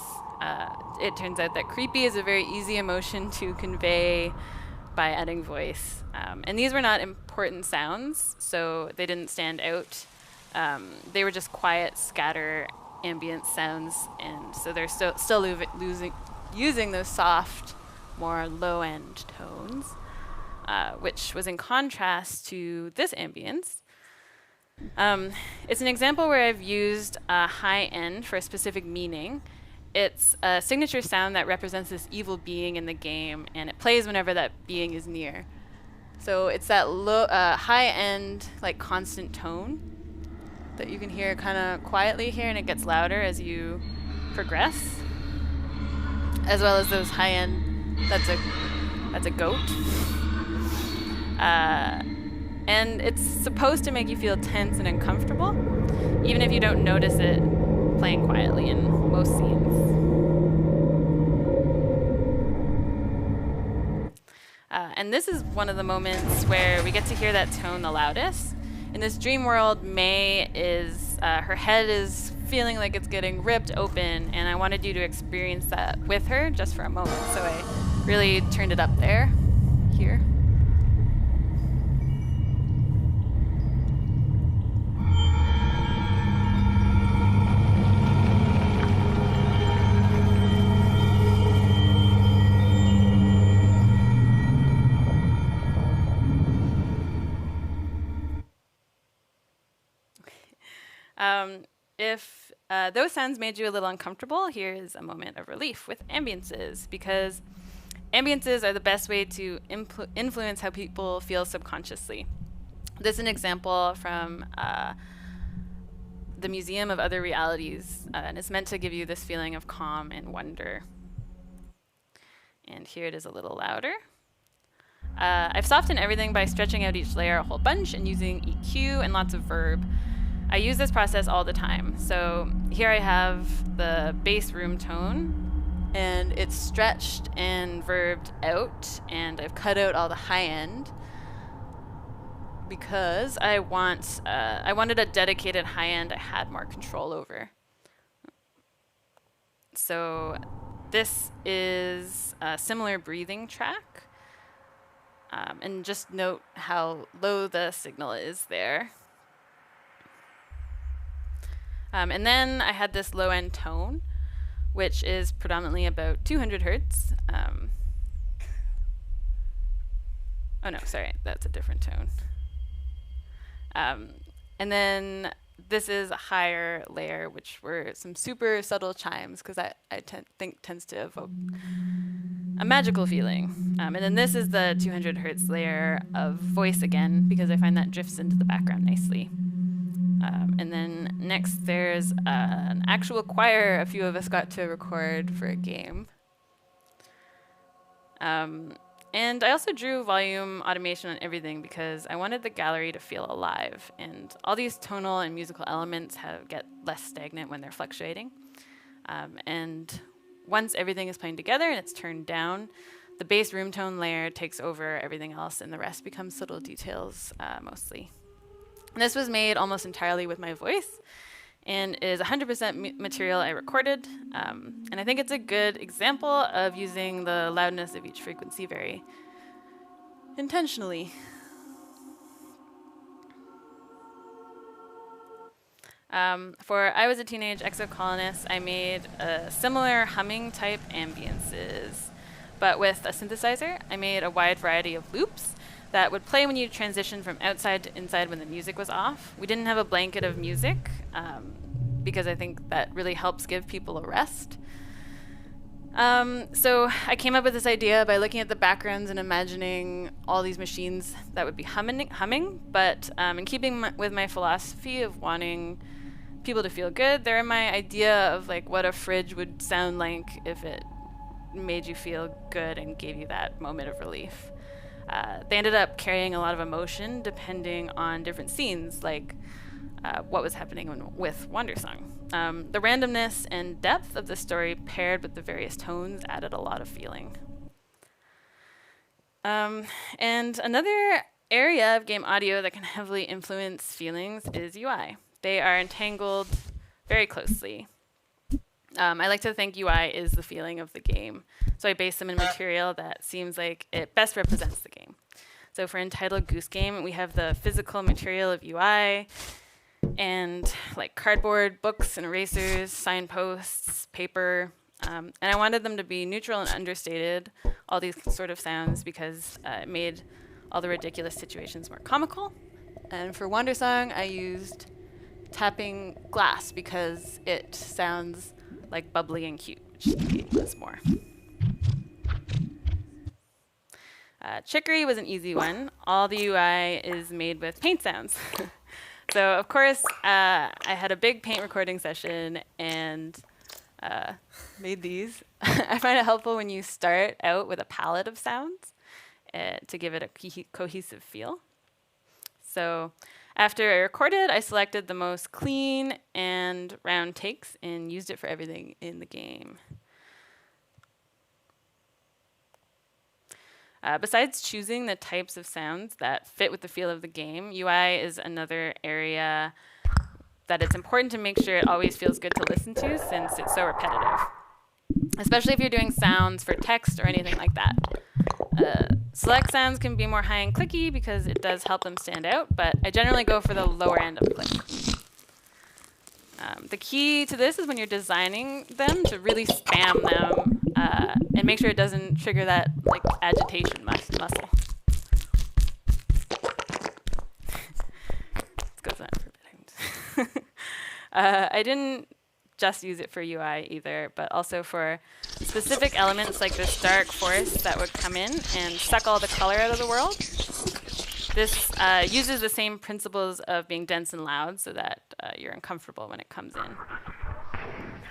B: It turns out that creepy is a very easy emotion to convey by adding voice. And these were not important sounds, so they didn't stand out. They were just quiet, scatter, ambient sounds, and so they're still using those soft, more low-end tones, which was in contrast to this ambience. It's an example where I've used a high end for a specific meaning. It's a signature sound that represents this evil being in the game, and it plays whenever that being is near. So it's that low, high end, like constant tone that you can hear kind of quietly here, and it gets louder as you progress, as well as those high end. That's a goat. And it's supposed to make you feel tense and uncomfortable, even if you don't notice it playing quietly in most scenes. And this is one of the moments where we get to hear that tone the loudest. In this dream world, May is, her head is feeling like it's getting ripped open, and I wanted you to experience that with her just for a moment. So I really turned it up there, here. If those sounds made you a little uncomfortable, here's a moment of relief with ambiances, because ambiances are the best way to influence how people feel subconsciously. This is an example from the Museum of Other Realities, and it's meant to give you this feeling of calm and wonder. And here it is a little louder. I've softened everything by stretching out each layer a whole bunch and using EQ and lots of verb. I use this process all the time. So here I have the bass room tone, and it's stretched and verbed out, and I've cut out all the high end because I wanted a dedicated high end I had more control over. So this is a similar breathing track, and just note how low the signal is there. And then I had this low end tone, which is predominantly about 200 hertz. Oh no, sorry, that's a different tone. And then this is a higher layer, which were some super subtle chimes, because I think tends to evoke a magical feeling. And then this is the 200 hertz layer of voice again, because I find that drifts into the background nicely. And then next there's an actual choir a few of us got to record for a game. And I also drew volume automation on everything because I wanted the gallery to feel alive. And all these tonal and musical elements get less stagnant when they're fluctuating. And once everything is playing together and it's turned down, the bass room tone layer takes over everything else, and the rest becomes subtle details mostly. And this was made almost entirely with my voice and is 100% material I recorded. And I think it's a good example of using the loudness of each frequency very intentionally. For I Was a Teenage Exocolonist, I made similar humming type ambiances, but with a synthesizer. I made a wide variety of loops that would play when you transition from outside to inside when the music was off. We didn't have a blanket of music because I think that really helps give people a rest. So I came up with this idea by looking at the backgrounds and imagining all these machines that would be humming, but in keeping with my philosophy of wanting people to feel good, they're my idea of like what a fridge would sound like if it made you feel good and gave you that moment of relief. They ended up carrying a lot of emotion depending on different scenes, like what was happening with Wandersong. The randomness and depth of the story paired with the various tones added a lot of feeling. And another area of game audio that can heavily influence feelings is UI. They are entangled very closely. I like to think UI is the feeling of the game. So I base them in material that seems like it best represents the game. So for Entitled Goose Game, we have the physical material of UI and like cardboard, books and erasers, signposts, paper. And I wanted them to be neutral and understated, all these sort of sounds, because it made all the ridiculous situations more comical. And for Wandersong, I used tapping glass because it sounds like bubbly and cute, which the game was more. Chicory was an easy one. All the UI is made with paint sounds. So of course, I had a big paint recording session and made these. I find it helpful when you start out with a palette of sounds to give it a cohesive feel. So after I recorded, I selected the most clean and round takes and used it for everything in the game. Besides choosing the types of sounds that fit with the feel of the game, UI is another area that it's important to make sure it always feels good to listen to since it's so repetitive, especially if you're doing sounds for text or anything like that. Select sounds can be more high and clicky because it does help them stand out, but I generally go for the lower end of click. The key to this is when you're designing them to really spam them and make sure it doesn't trigger that like agitation muscle. This goes on for a bit. I didn't just use it for UI either, but also for specific elements like this dark forest that would come in and suck all the color out of the world. This uses the same principles of being dense and loud so that you're uncomfortable when it comes in.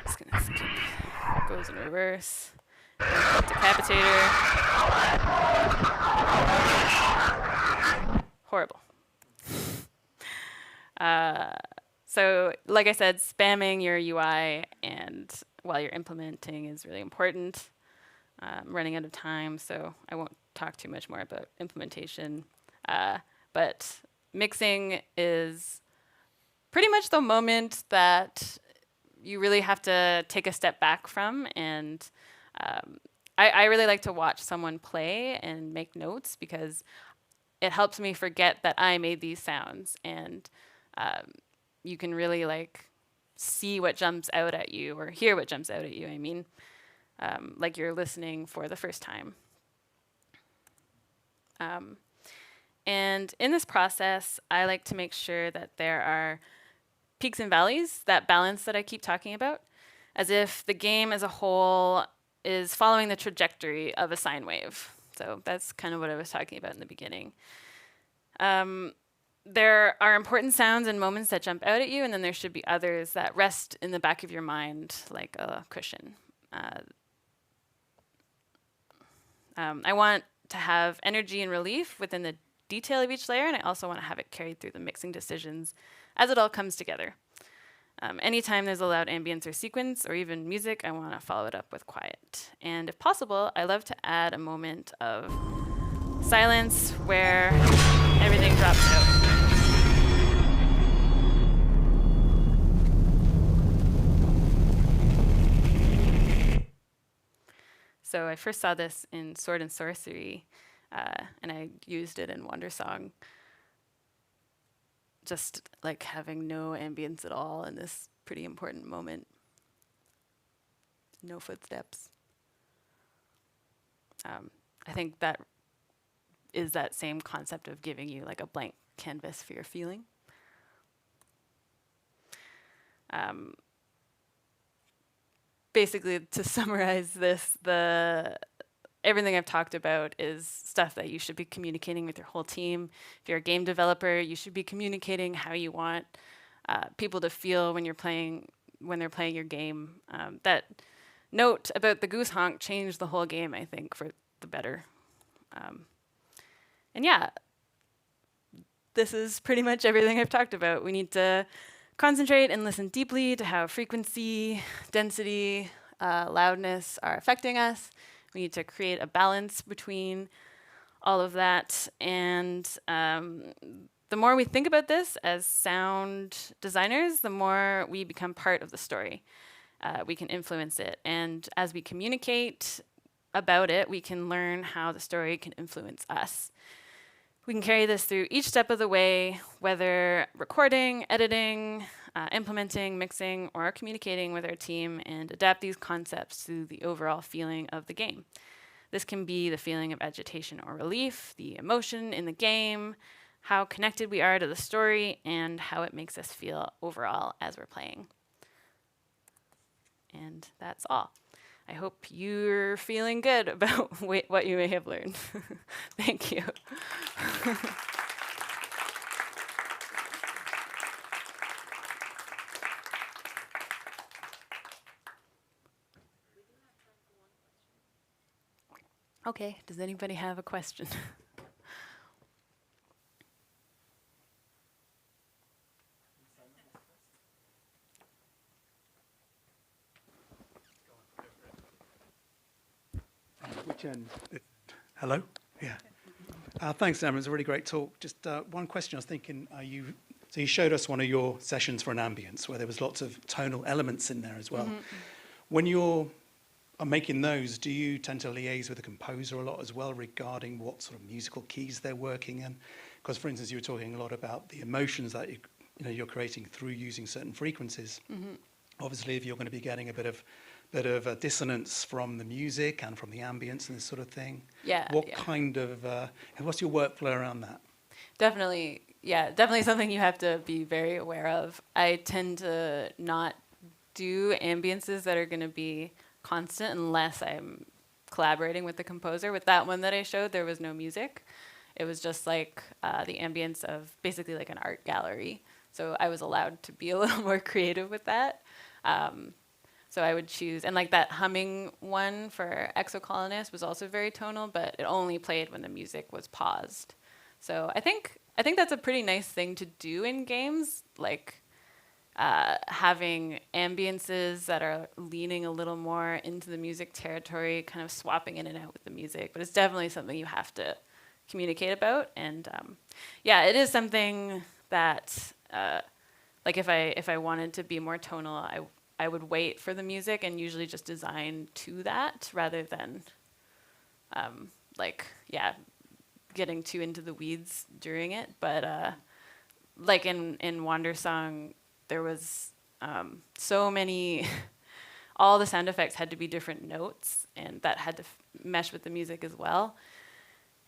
B: Just gonna skip. Goes in reverse. Decapitator. Horrible. So, like I said, spamming your UI and while you're implementing is really important. I'm running out of time, so I won't talk too much more about implementation. But mixing is pretty much the moment that you really have to take a step back from. And I really like to watch someone play and make notes because it helps me forget that I made these sounds. And you can really like see what jumps out at you or hear what jumps out at you, I mean, like you're listening for the first time. And in this process, I like to make sure that there are peaks and valleys, that balance that I keep talking about, as if the game as a whole is following the trajectory of a sine wave. So that's kind of what I was talking about in the beginning. There are important sounds and moments that jump out at you, and then there should be others that rest in the back of your mind like a cushion. I want to have energy and relief within the detail of each layer, and I also want to have it carried through the mixing decisions as it all comes together. Anytime there's a loud ambience or sequence or even music, I want to follow it up with quiet. And if possible, I love to add a moment of silence where everything drops out. So I first saw this in Sword and Sorcery, and I used it in Wondersong. Just like having no ambience at all in this pretty important moment. No footsteps. I think that is that same concept of giving you like a blank canvas for your feeling. Basically, to summarize this, everything I've talked about is stuff that you should be communicating with your whole team. If you're a game developer, you should be communicating how you want people to feel when they're playing your game. That note about the goose honk changed the whole game, I think, for the better. And yeah, this is pretty much everything I've talked about. We need to concentrate and listen deeply to how frequency, density, loudness are affecting us. We need to create a balance between all of that. And the more we think about this as sound designers, the more we become part of the story. We can influence it. And as we communicate about it, we can learn how the story can influence us. We can carry this through each step of the way, whether recording, editing, implementing, mixing, or communicating with our team, and adapt these concepts to the overall feeling of the game. This can be the feeling of agitation or relief, the emotion in the game, how connected we are to the story, and how it makes us feel overall as we're playing. And that's all. I hope you're feeling good about what you may have learned. Thank you. Okay, does anybody have a question?
F: Which end? Hello? Yeah. Thanks, Emma. It was a really great talk. Just one question. I was thinking, you So you showed us one of your sessions for an ambience where there was lots of tonal elements in there as well. When you're making those, do you tend to liaise with the composer a lot as well regarding what sort of musical keys they're working in? Because, for instance, you were talking a lot about the emotions that you're creating through using certain frequencies. Obviously, if you're going to be getting a bit of a dissonance from the music and from the ambience and this sort of thing, what kind of what's your workflow around that?
B: Definitely something you have to be very aware of. I tend to not do ambiences that are going to be constant unless I'm collaborating with the composer. With that one that I showed, there was no music. It was just like the ambience of basically like an art gallery. So I was allowed to be a little more creative with that. So I would choose, and like that humming one for Exocolonist was also very tonal, but it only played when the music was paused. So I think that's a pretty nice thing to do in games, like having ambiences that are leaning a little more into the music territory, kind of swapping in and out with the music. But it's definitely something you have to communicate about. And it is something that, like if I wanted to be more tonal, I would wait for the music and usually just design to that rather than getting too into the weeds during it. But like in Wandersong, there was so many, all the sound effects had to be different notes, and that had to mesh with the music as well.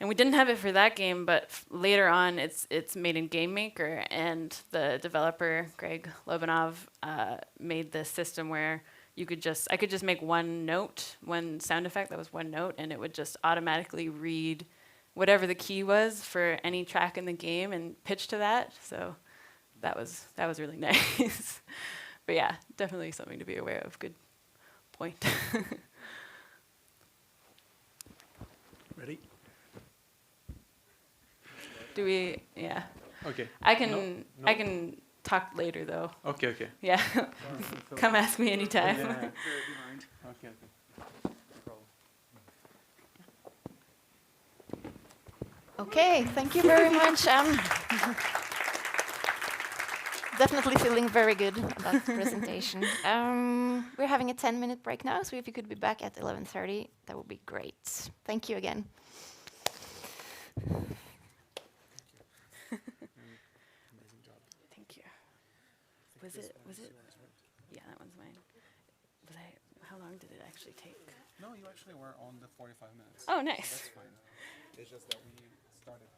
B: And we didn't have it for that game, but later on, it's made in Game Maker, and the developer Greg Lobanov made this system where I could just make one sound effect that was one note, and it would just automatically read whatever the key was for any track in the game and pitch to that. So that was really nice. But yeah, definitely something to be aware of. Good point.
F: Ready?
B: Do we? Yeah.
F: Okay.
B: I can talk later though.
F: Okay.
B: Yeah. Come ask me anytime.
F: Okay.
A: Okay, thank you very much. Definitely feeling very good about the presentation. We're having a 10-minute break now, so if you could be back at 11:30, that would be great. Thank you again.
B: Thank you. Was it? Yeah, that one's mine. How long did it actually take?
G: No, you actually were on the 45 minutes.
B: Oh, nice.
G: So that's fine. It's just that we started.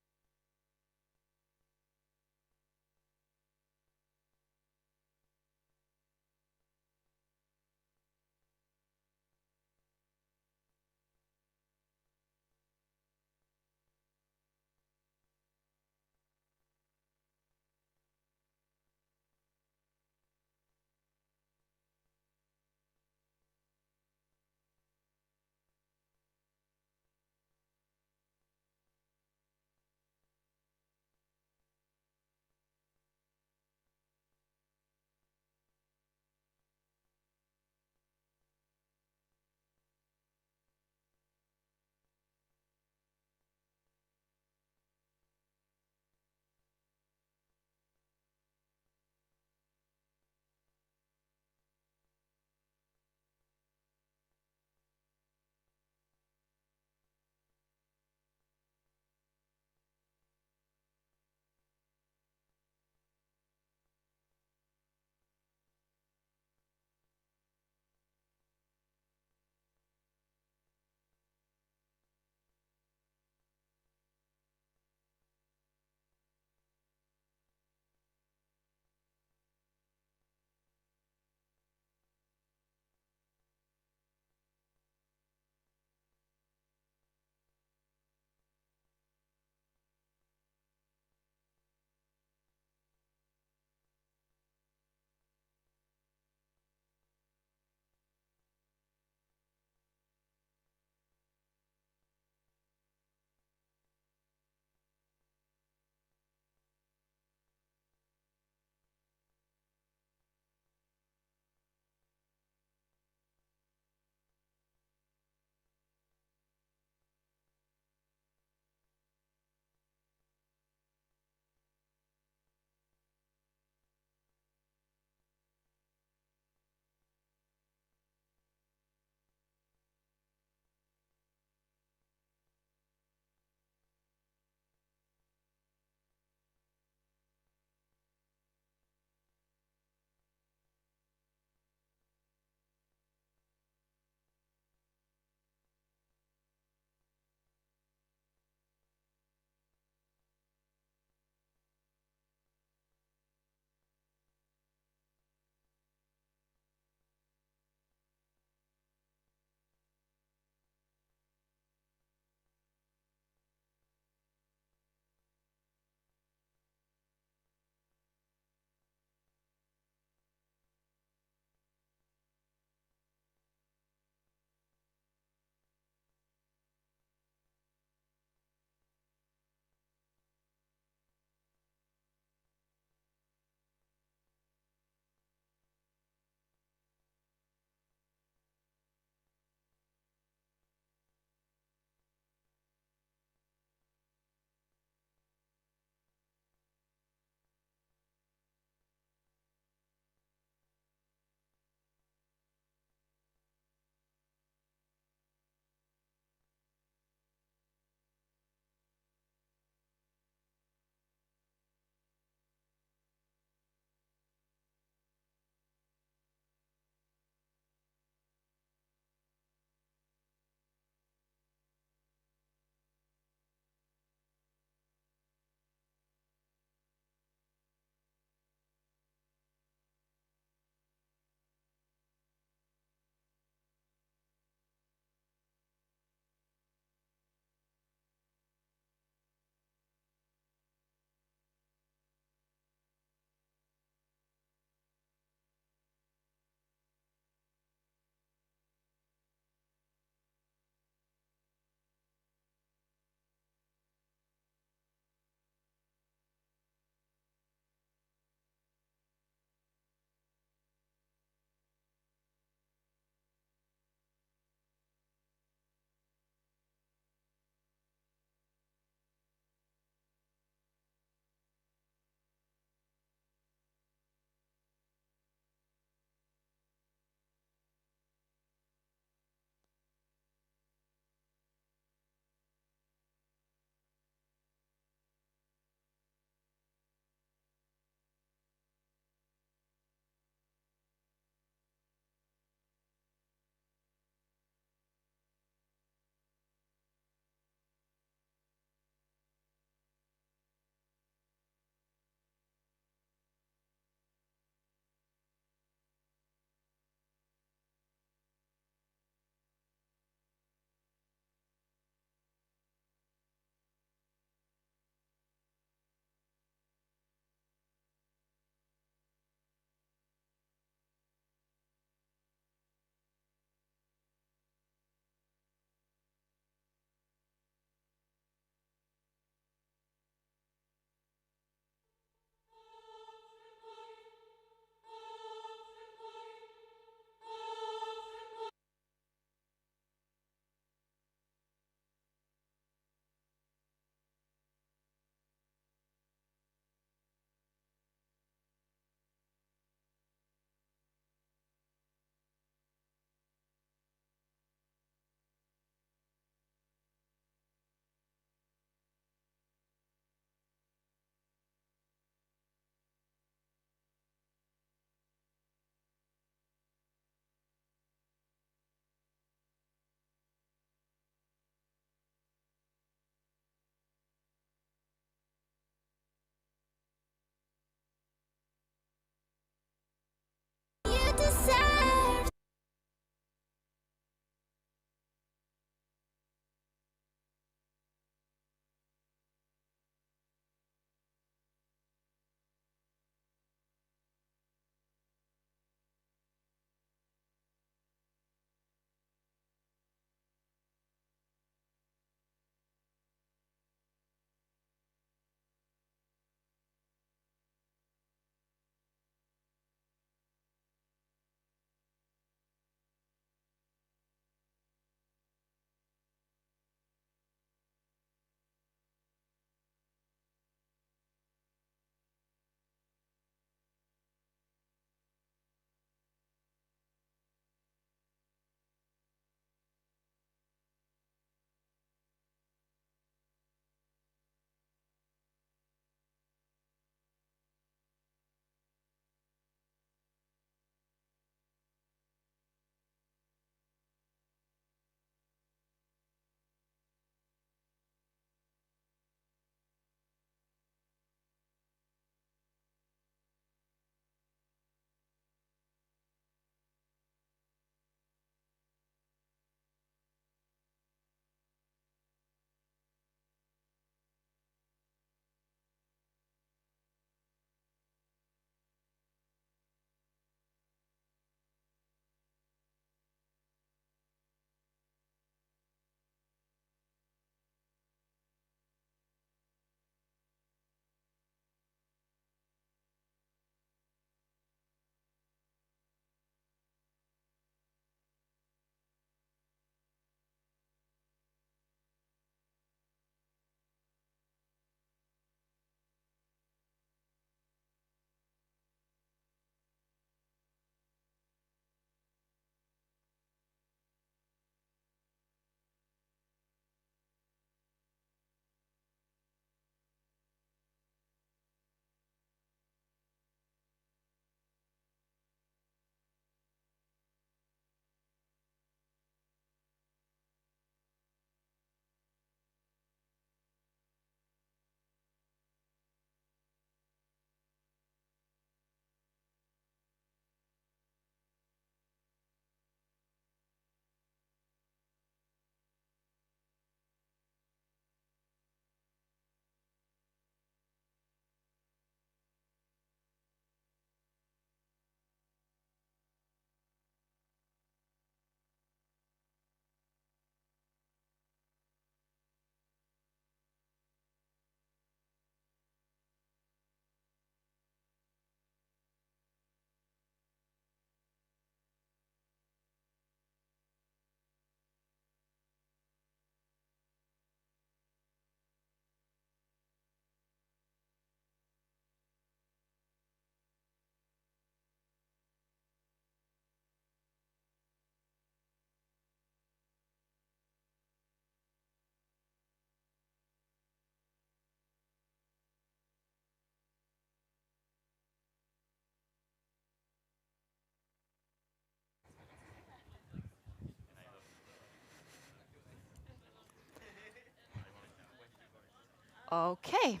A: Okay.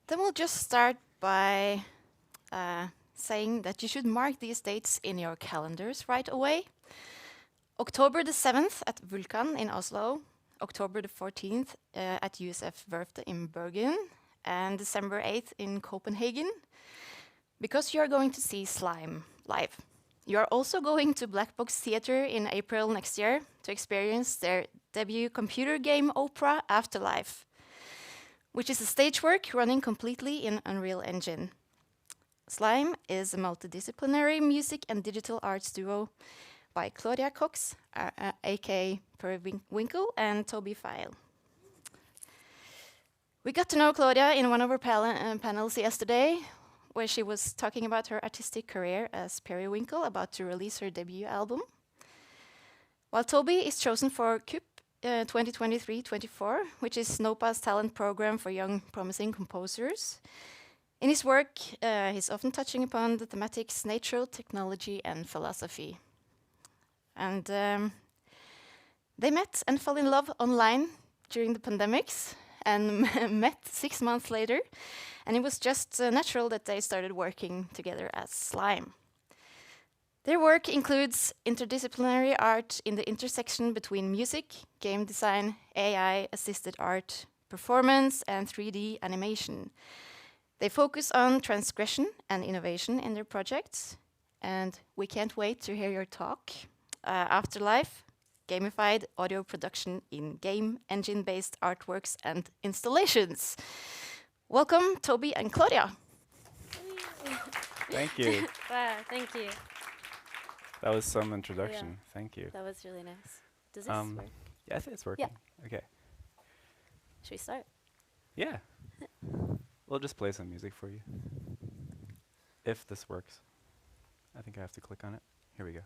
A: Then we'll just start by saying that you should mark these dates in your calendars right away. October the 7th at Vulkan in Oslo, October the 14th at USF Werfte in Bergen, and December 8th in Copenhagen, because you are going to see Slime live. You are also going to Black Box Theatre in April next year to experience their debut computer game opera Afterlife, which is a stage work running completely in Unreal Engine. Slime is a multidisciplinary music and digital arts duo by Claudia Cox, aka Periwinkle, and Toby File. We got to know Claudia in one of our panels yesterday, where she was talking about her artistic career as Periwinkle, about to release her debut album. While Toby is chosen for CUP 2023-24, which is NOPA's talent program for young promising composers. In his work, he's often touching upon the thematics nature, technology, and philosophy. And they met and fell in love online during the pandemics and met 6 months later. And it was just natural that they started working together as Slime. Their work includes interdisciplinary art in the intersection between music, game design, AI-assisted art, performance, and 3D animation. They focus on transgression and innovation in their projects, and we can't wait to hear your talk. Afterlife, gamified audio production in game engine-based artworks and installations. Welcome, Toby and Claudia.
H: Thank you.
I: Wow, thank you.
H: That was some introduction. Thank you.
I: That was really nice. Does this work?
H: Yeah, I think it's working. Okay.
I: Should we start?
H: Yeah. We'll just play some music for you. If this works. I think I have to click on it. Here we go.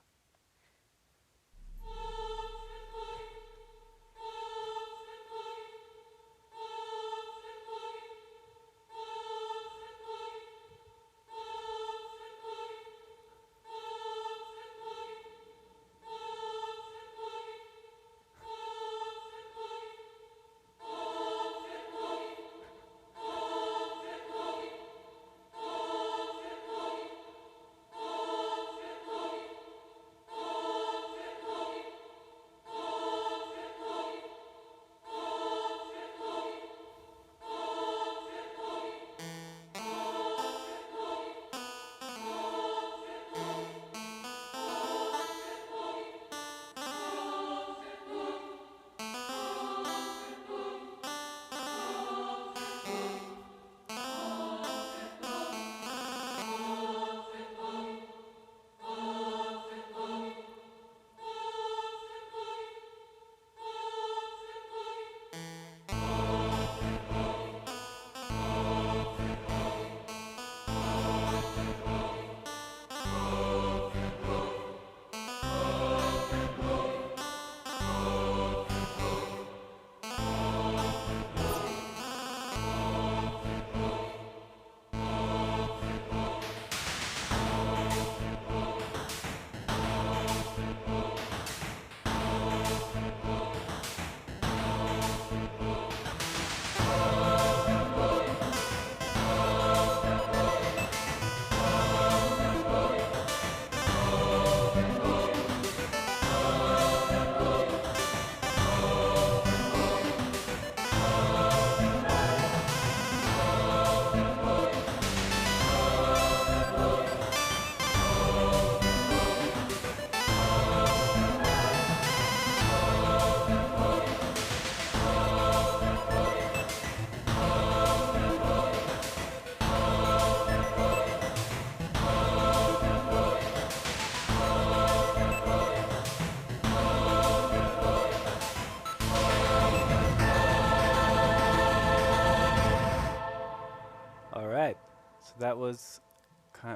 H: That was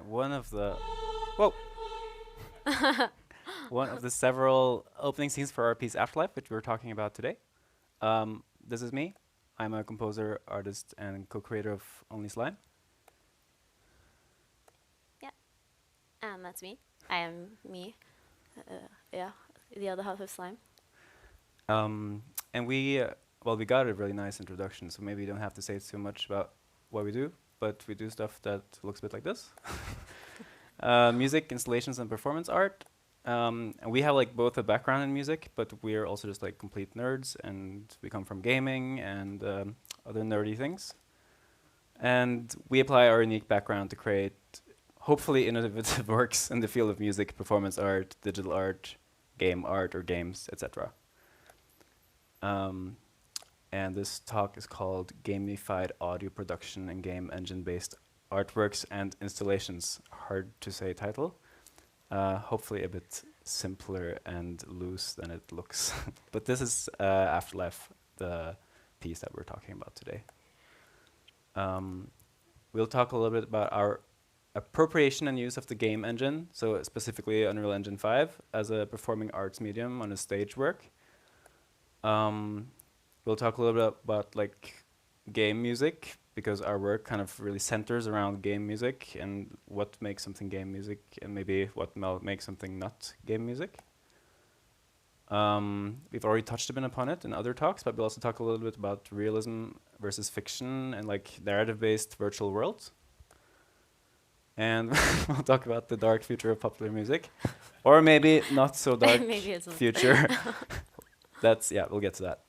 H: one of the one of the several opening scenes for our piece Afterlife, which we're talking about today. This is me. I'm a composer, artist, and co-creator of Only Slime.
I: Yeah, and that's me. I am me. Yeah, the other half of Slime.
H: And we well, we got a really nice introduction, so maybe you don't have to say too much about what we do, but we do stuff that looks a bit like this. Music, installations, and performance art. And we have like both a background in music, but we're also just like complete nerds, and we come from gaming and other nerdy things. And we apply our unique background to create hopefully innovative works in the field of music, performance art, digital art, game art or games, etc. And this talk is called Gamified Audio Production and Game Engine-Based Artworks and Installations. Hard to say title. Hopefully a bit simpler and loose than it looks. But this is Afterlife, the piece that we're talking about today. We'll talk a little bit about our appropriation and use of the game engine, so specifically Unreal Engine 5 as a performing arts medium on a stage work. We'll talk a little bit about like game music, because our work kind of really centers around game music and what makes something game music and maybe what makes something not game music. We've already touched a bit upon it in other talks, but we'll also talk a little bit about realism versus fiction and like narrative-based virtual worlds. And we'll talk about the dark future of popular music, or maybe not so dark
I: Maybe it's not.
H: future. We'll get to that.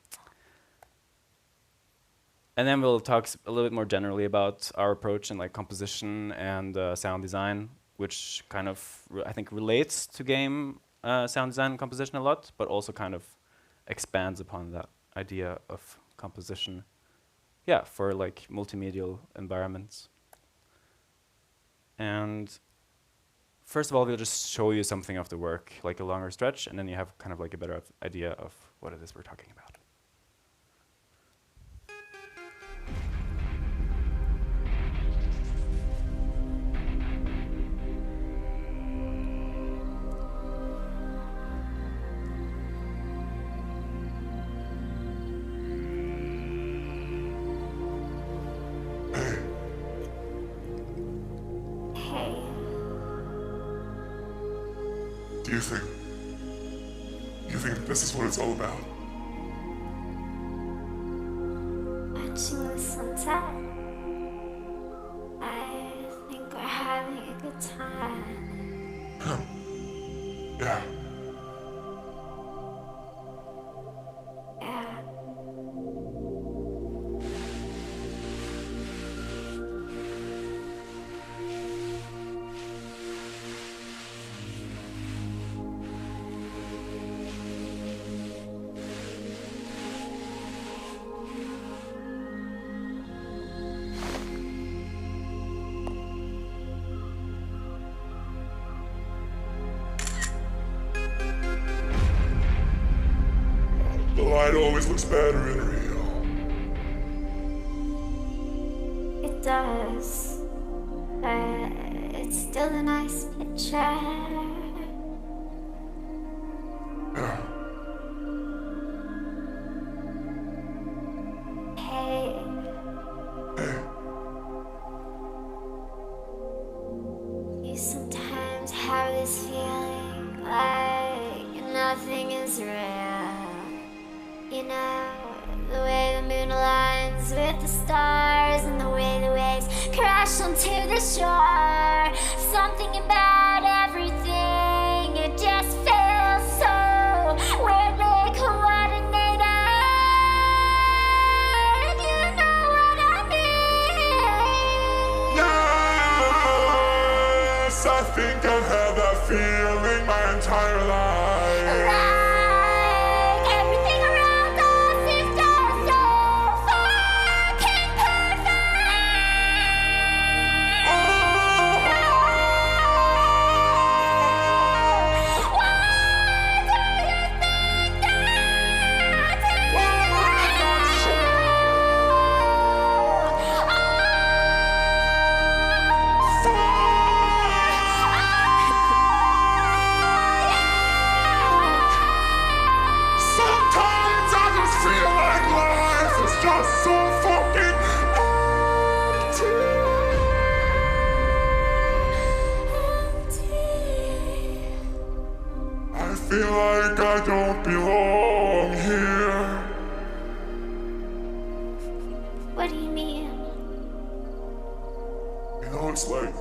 H: And then we'll talk a little bit more generally about our approach in like composition and sound design, which kind of I think relates to game sound design and composition a lot, but also kind of expands upon that idea of composition, for like multimedial environments. And first of all, we'll just show you something of the work, like a longer stretch, and then you have kind of like a better idea of what it is we're talking about.
J: Do you think this is what it's all about?
K: Watching the sunset, I think we're having a good time.
J: Yeah.
K: Yeah.
J: The light always looks better in real.
K: It does. But it's still a nice picture.
J: Yeah.
K: Hey.
J: Hey.
K: You sometimes have this feeling like nothing is real. You know, the way the moon aligns with the stars and the way the waves crash onto the shore. Something about everything, it just feels so weirdly coordinated. You know what I mean?
J: Yes, I think I've had that feeling my entire life.
K: Like everything around us is just so fucking perfect. Why do you think that's
J: Sometimes I just feel like life is just so fucking empty. I feel like I don't belong here.
K: you mean?
J: You know, it's like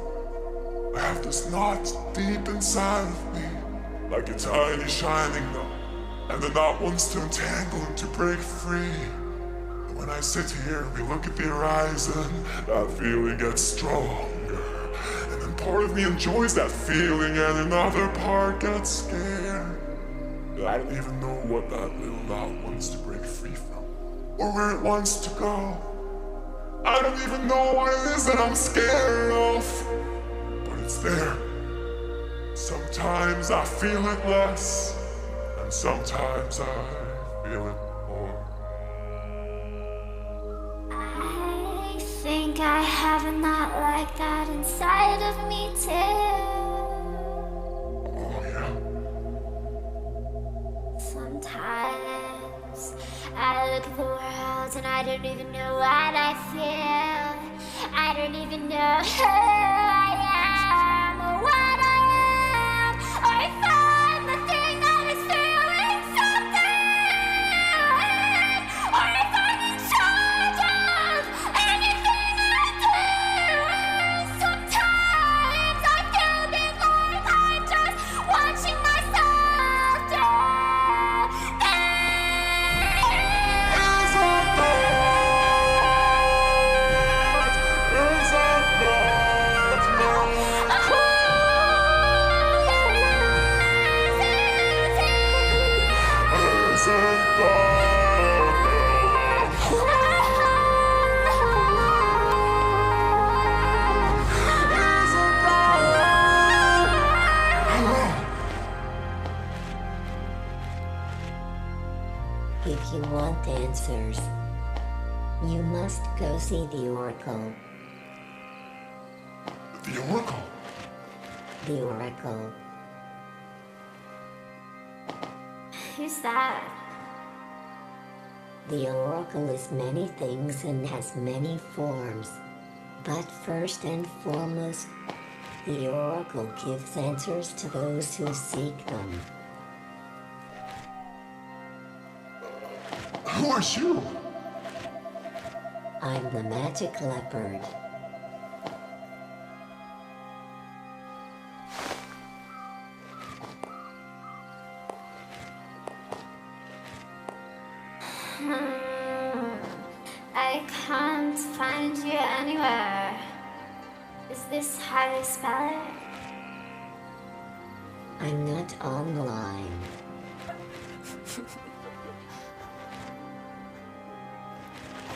J: I have this knot deep inside of me, like a tiny shining knot, and the knot wants to entangle and to break free. And when I sit here and we look at the horizon, that feeling gets stronger. And then part of me enjoys that feeling and another part gets scared. I don't even know what that little knot wants to break free from, or where it wants to go. I don't even know what it is that I'm scared of, but it's there. Sometimes I feel it less, and sometimes I feel it more.
K: I think I have a knot like that inside of me too.
J: Oh yeah.
K: Sometimes I look at the world and I don't even know what I feel. I don't even know who I am or what I am, or if I'm the thing that is feeling something, or if I'm in charge of anything I do. Sometimes I feel a bit like I'm just watching myself drown.
L: If you want answers, you must go see the Oracle.
J: The Oracle?
L: The Oracle.
K: Who's that?
L: The Oracle is many things and has many forms. But first and foremost, the Oracle gives answers to those who seek them.
J: Who are you?
L: I'm the magic leopard.
K: I can't find you anywhere. Is this how you spell it?
L: I'm not online.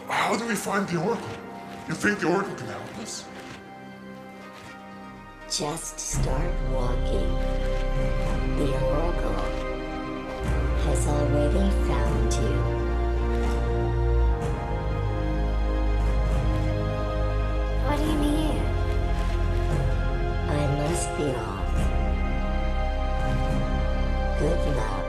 J: How do we find the Oracle? You think the Oracle can help us?
L: Just start walking. The Oracle has already found you.
K: What do you mean?
L: I must be off. Good luck.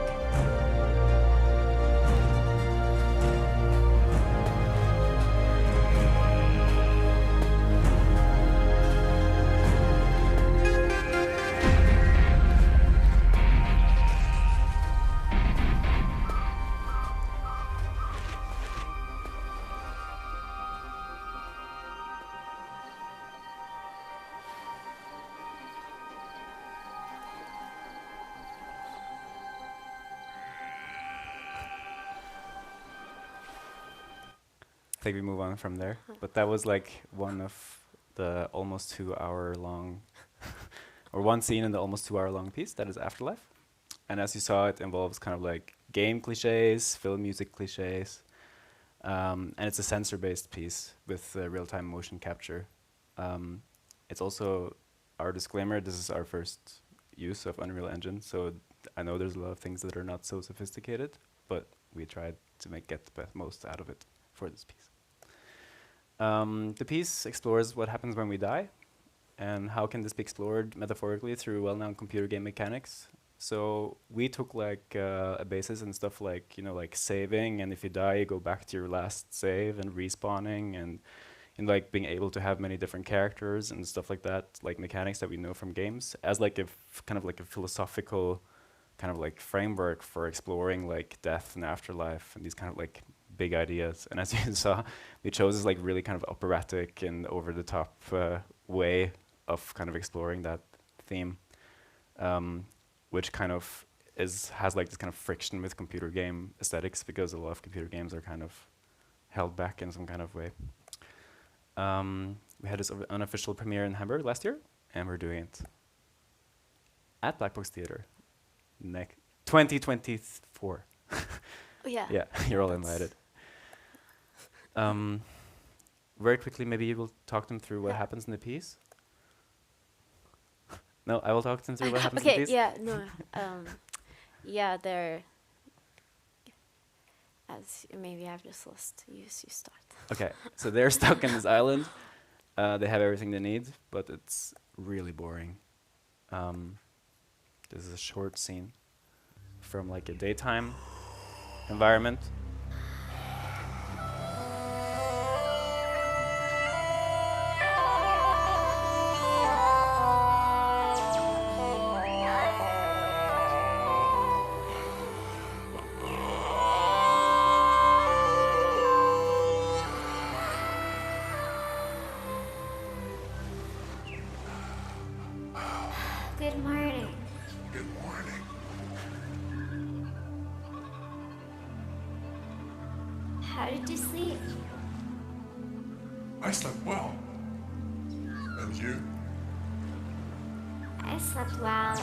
H: I think we move on from there. But that was like one of the almost 2-hour long, or one scene in the almost 2-hour long piece that is Afterlife. And as you saw, it involves kind of like game cliches, film music cliches, and it's a sensor-based piece with real-time motion capture. It's also our disclaimer, this is our first use of Unreal Engine, so I know there's a lot of things that are not so sophisticated, but we tried to get the most out of it for this piece. The piece explores what happens when we die, and how can this be explored metaphorically through well-known computer game mechanics. So we took like a basis in stuff like, you know, like saving, and if you die, you go back to your last save, and respawning, and like being able to have many different characters and stuff like that, like mechanics that we know from games, as like a kind of like a philosophical kind of like framework for exploring like death and afterlife and these kind of like big ideas. And as you saw, we chose this like really kind of operatic and over the top way of kind of exploring that theme, which kind of has like this kind of friction with computer game aesthetics, because a lot of computer games are kind of held back in some kind of way. We had this unofficial premiere in Hamburg last year, and we're doing it at Black Box Theater 2024.
A: Oh, yeah.
H: Yeah, you're all invited. Very quickly, maybe you will talk them through what happens in the piece. No, I will talk them through what happens in the piece.
I: Okay, yeah, no. Yeah, they're... As maybe I've just lost. You start.
H: Okay, so they're stuck in this island. They have everything they need, but it's really boring. This is a short scene from like a daytime environment.
K: Good morning.
J: Good morning.
K: How did you sleep?
J: I slept well. And you?
K: I slept well.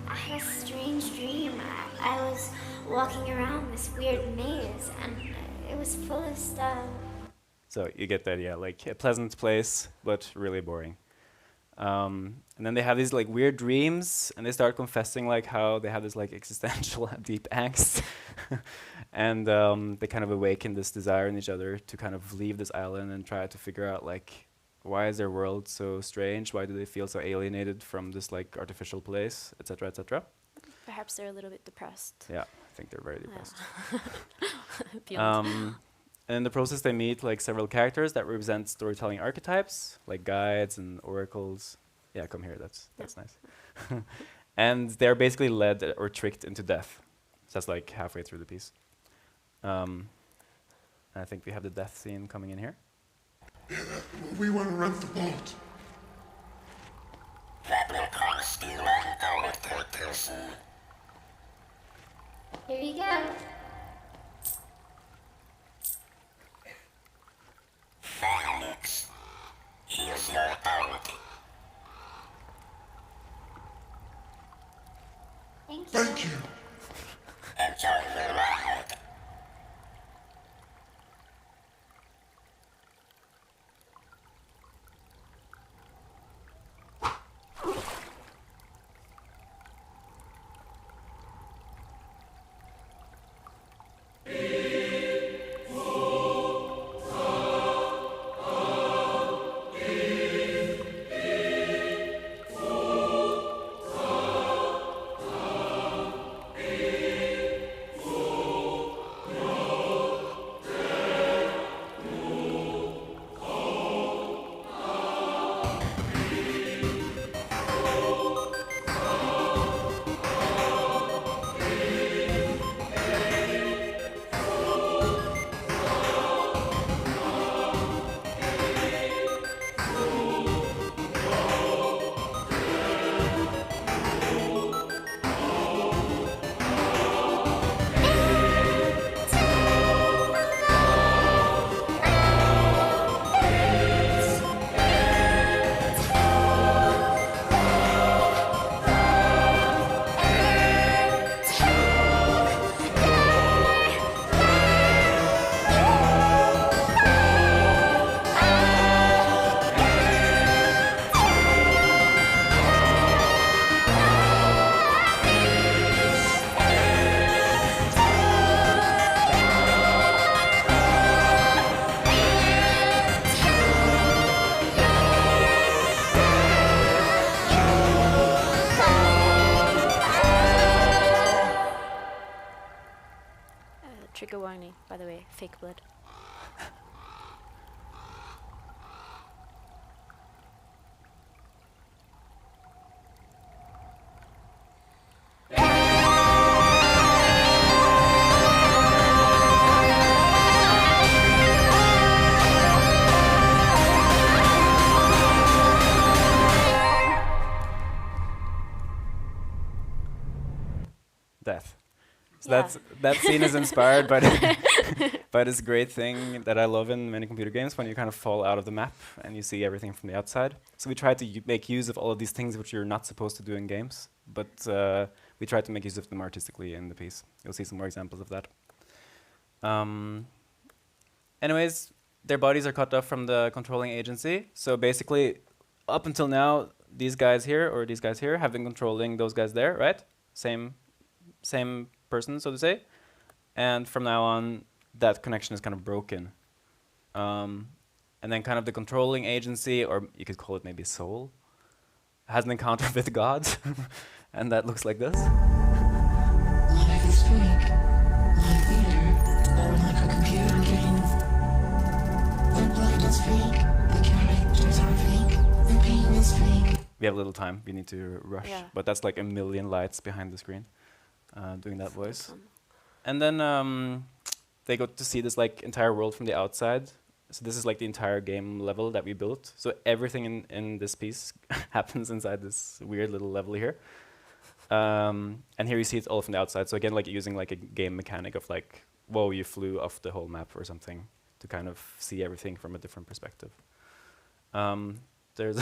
K: I had a strange dream. I was walking around this weird maze, and it was full of stuff.
H: So you get the idea, like a pleasant place, but really boring. And then they have these like weird dreams, and they start confessing like how they have this like existential deep angst, and they kind of awaken this desire in each other to kind of leave this island and try to figure out like, why is their world so strange? Why do they feel so alienated from this like artificial place, etc., etc.
I: Perhaps they're a little bit depressed.
H: Yeah, I think they're very depressed.
I: Beyond.
H: And in the process, they meet like several characters that represent storytelling archetypes, like guides and oracles. Yeah, come here. That's nice. And they're basically led or tricked into death. So that's like halfway through the piece. And I think we have the death scene coming in here.
J: Yeah, we want to rent the boat.
K: Here you go.
J: Felix, here's your boat.
K: Thank you.
J: Enjoy the ride.
I: Trigger warning, by the way, fake blood.
H: So
A: Yeah.
H: that scene is inspired by by this great thing that I love in many computer games when you kind of fall out of the map and you see everything from the outside. So we try to make use of all of these things which you're not supposed to do in games, but we try to make use of them artistically in the piece. You'll see some more examples of that. Anyways, their bodies are cut off from the controlling agency. So basically, up until now, these guys here have been controlling those guys there, right? Same person, so to say. And from now on, that connection is kind of broken. And then kind of the controlling agency, or you could call it maybe soul, has an encounter with God. And that looks like this.
L: Life is fake, like theater, or like a computer game. The blood is fake, the characters are fake, the pain is fake.
H: We have a little time, we need to rush.
A: Yeah.
H: But that's like a million lights behind the screen doing that voice. And then they got to see this like entire world from the outside. So this is like the entire game level that we built. So everything in this piece happens inside this weird little level here. And here you see it all from the outside. So again, like using like a game mechanic of like, whoa, you flew off the whole map or something to kind of see everything from a different perspective. There's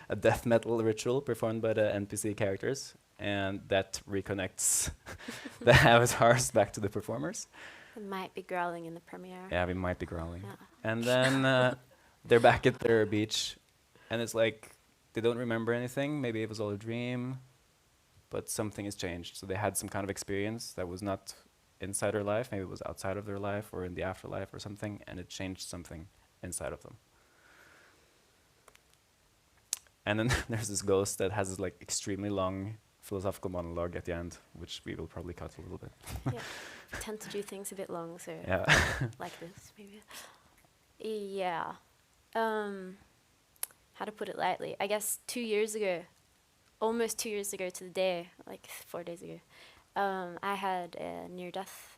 H: a death metal ritual performed by the NPC characters, and that reconnects the avatars back to the performers.
I: It might be growling in the premiere.
H: Yeah, we might be growling.
I: Yeah.
H: And then they're back at their beach, and it's like they don't remember anything. Maybe it was all a dream, but something has changed. So they had some kind of experience that was not inside their life. Maybe it was outside of their life or in the afterlife or something, and it changed something inside of them. And then there's this ghost that has this like extremely long philosophical monologue at the end, which we will probably cut a little bit.
I: Yeah. We tend to do things a bit long, so
H: Yeah.
I: like this, maybe. Yeah. How to put it lightly? I guess 2 years ago, almost 2 years ago to the day, like 4 days ago, I had a near-death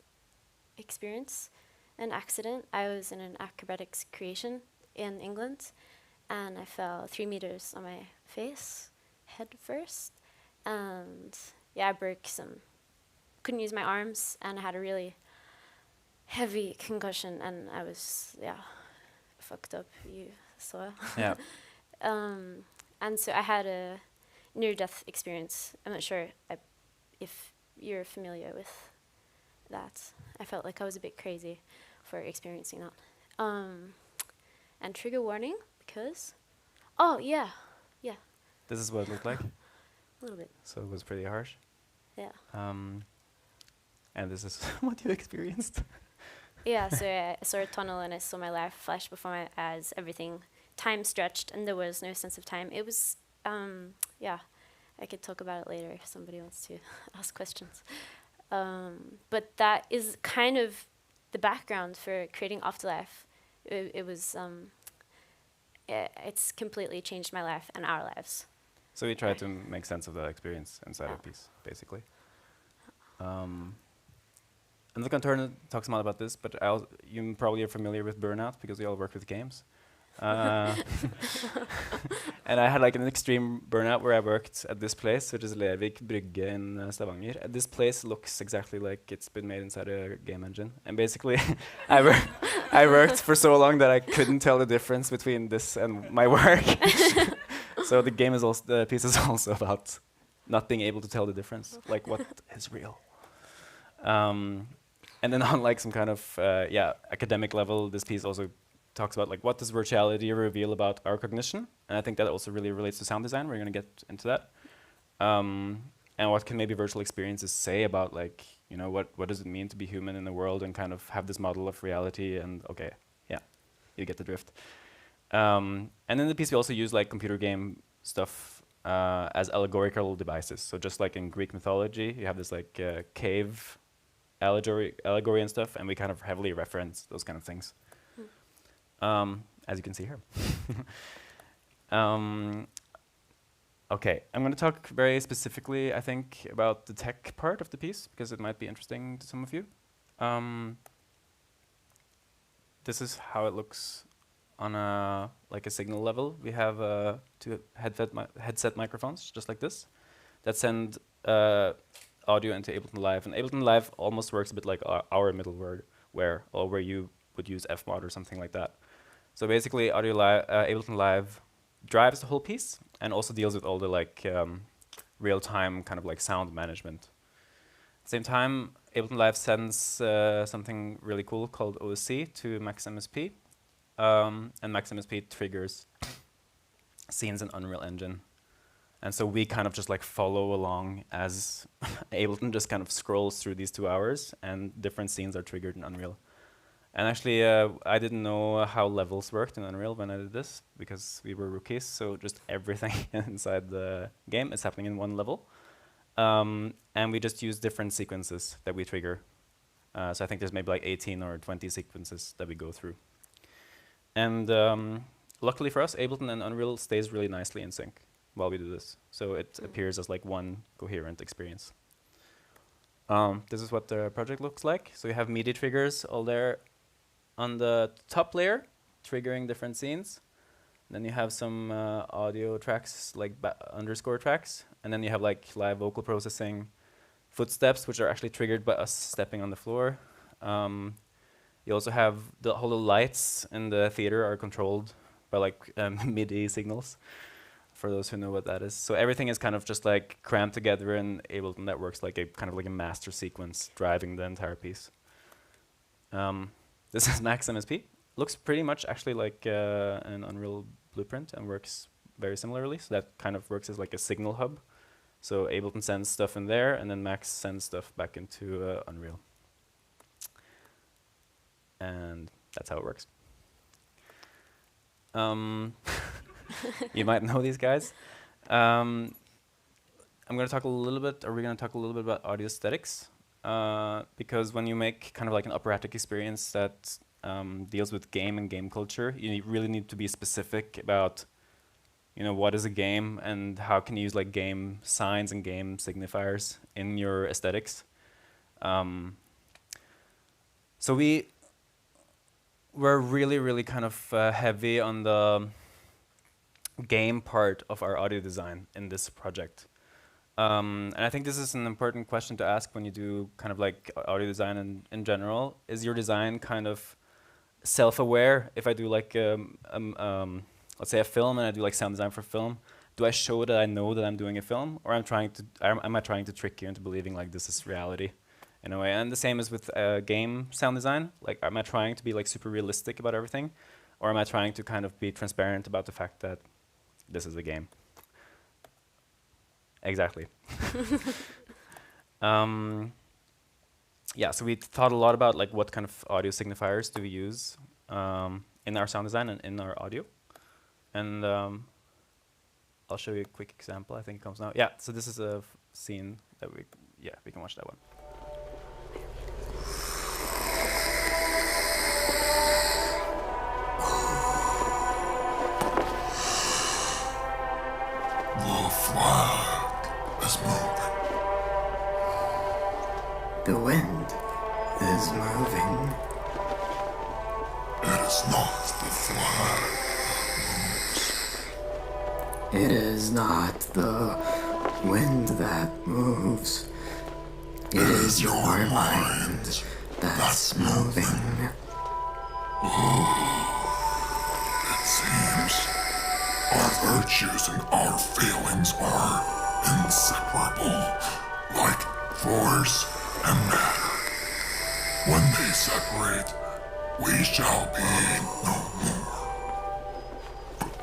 I: experience, an accident. I was in an acrobatics creation in England, and I fell 3 meters on my face, head first, and yeah, I broke couldn't use my arms, and I had a really heavy concussion, and I was, fucked up, you saw.
H: Yeah.
I: And so I had a near-death experience. I'm not sure if you're familiar with that. I felt like I was a bit crazy for experiencing that. And trigger warning, because... Oh, yeah.
H: This is what it looked like.
I: A little bit.
H: So it was pretty harsh.
I: Yeah.
H: And this is what you experienced.
I: Yeah, so I saw a tunnel and I saw my life flash before my eyes, everything, time stretched, and there was no sense of time. It was, I could talk about it later if somebody wants to ask questions. But that is kind of the background for creating Afterlife. It was, it's completely changed my life and our lives.
H: So we tried to make sense of that experience inside a piece, basically. And the Turner talks a lot about this, but you probably are familiar with burnout because we all work with games. And I had like an extreme burnout where I worked at this place, which is Lervik Brygge in Stavanger. This place looks exactly like it's been made inside a game engine. And basically, I worked for so long that I couldn't tell the difference between this and my work. So the piece is also about not being able to tell the difference, like what is real. And then on like some kind of academic level, this piece also talks about like what does virtuality reveal about our cognition, and I think that also really relates to sound design. We're going to get into that, and what can maybe virtual experiences say about like what does it mean to be human in the world and kind of have this model of reality. And you get the drift. And in the piece we also use like computer game stuff as allegorical devices. So just like in Greek mythology, you have this like cave allegory and stuff, and we kind of heavily reference those kind of things. As you can see here. Okay, I'm going to talk very specifically, I think, about the tech part of the piece, because it might be interesting to some of you. This is how it looks on a signal level. We have two headset microphones, just like this, that send audio into Ableton Live, and Ableton Live almost works a bit like our middleware, where you would use Fmod or something like that. So basically, Ableton Live drives the whole piece and also deals with all the real-time kind of like sound management. At the same time, Ableton Live sends something really cool called OSC to MaxMSP, and MaxMSP triggers scenes in Unreal Engine. And so we kind of just like follow along as Ableton just kind of scrolls through these 2 hours, and different scenes are triggered in Unreal. And actually, I didn't know how levels worked in Unreal when I did this, because we were rookies, so just everything inside the game is happening in one level. And we just use different sequences that we trigger. So I think there's maybe like 18 or 20 sequences that we go through. And luckily for us, Ableton and Unreal stays really nicely in sync while we do this. So it appears as like one coherent experience. This is what the project looks like. So you have MIDI triggers all there on the top layer, triggering different scenes. Then you have some audio tracks, like underscore tracks. And then you have like live vocal processing, footsteps, which are actually triggered by us stepping on the floor. You also have all the lights in the theater are controlled by like MIDI signals, for those who know what that is. So everything is kind of just like crammed together in Ableton that works like a kind of like a master sequence driving the entire piece. This is MaxMSP. Looks pretty much actually like an Unreal blueprint and works very similarly. So that kind of works as like a signal hub. So Ableton sends stuff in there, and then Max sends stuff back into Unreal. And that's how it works. You might know these guys. I'm going to talk a little bit, or we're going to talk a little bit about audio aesthetics. Because when you make kind of like an operatic experience that deals with game and game culture, you really need to be specific about, you know, what is a game and how can you use like game signs and game signifiers in your aesthetics. So we were really kind of heavy on the game part of our audio design in this project. And I think this is an important question to ask when you do kind of like audio design in general. Is your design kind of self-aware? If I do like, let's say a film and I do like sound design for film, do I show that I know that I'm doing a film? Or am I trying to trick you into believing like this is reality in a way? And the same is with game sound design. Like, am I trying to be like super realistic about everything? Or am I trying to kind of be transparent about the fact that this is a game? Exactly. Yeah, so we thought a lot about like what kind of audio signifiers do we use in our sound design and in our audio. And I'll show you a quick example. I think it comes now. Yeah, so this is a scene that we can watch that one.
J: The flag is moving.
L: The wind is moving.
J: It is not the flag that moves.
L: It is not the wind that moves. It is your mind that's moving.
J: It seems our virtues and our feelings are inseparable, like force and matter. When they separate, we shall be no more.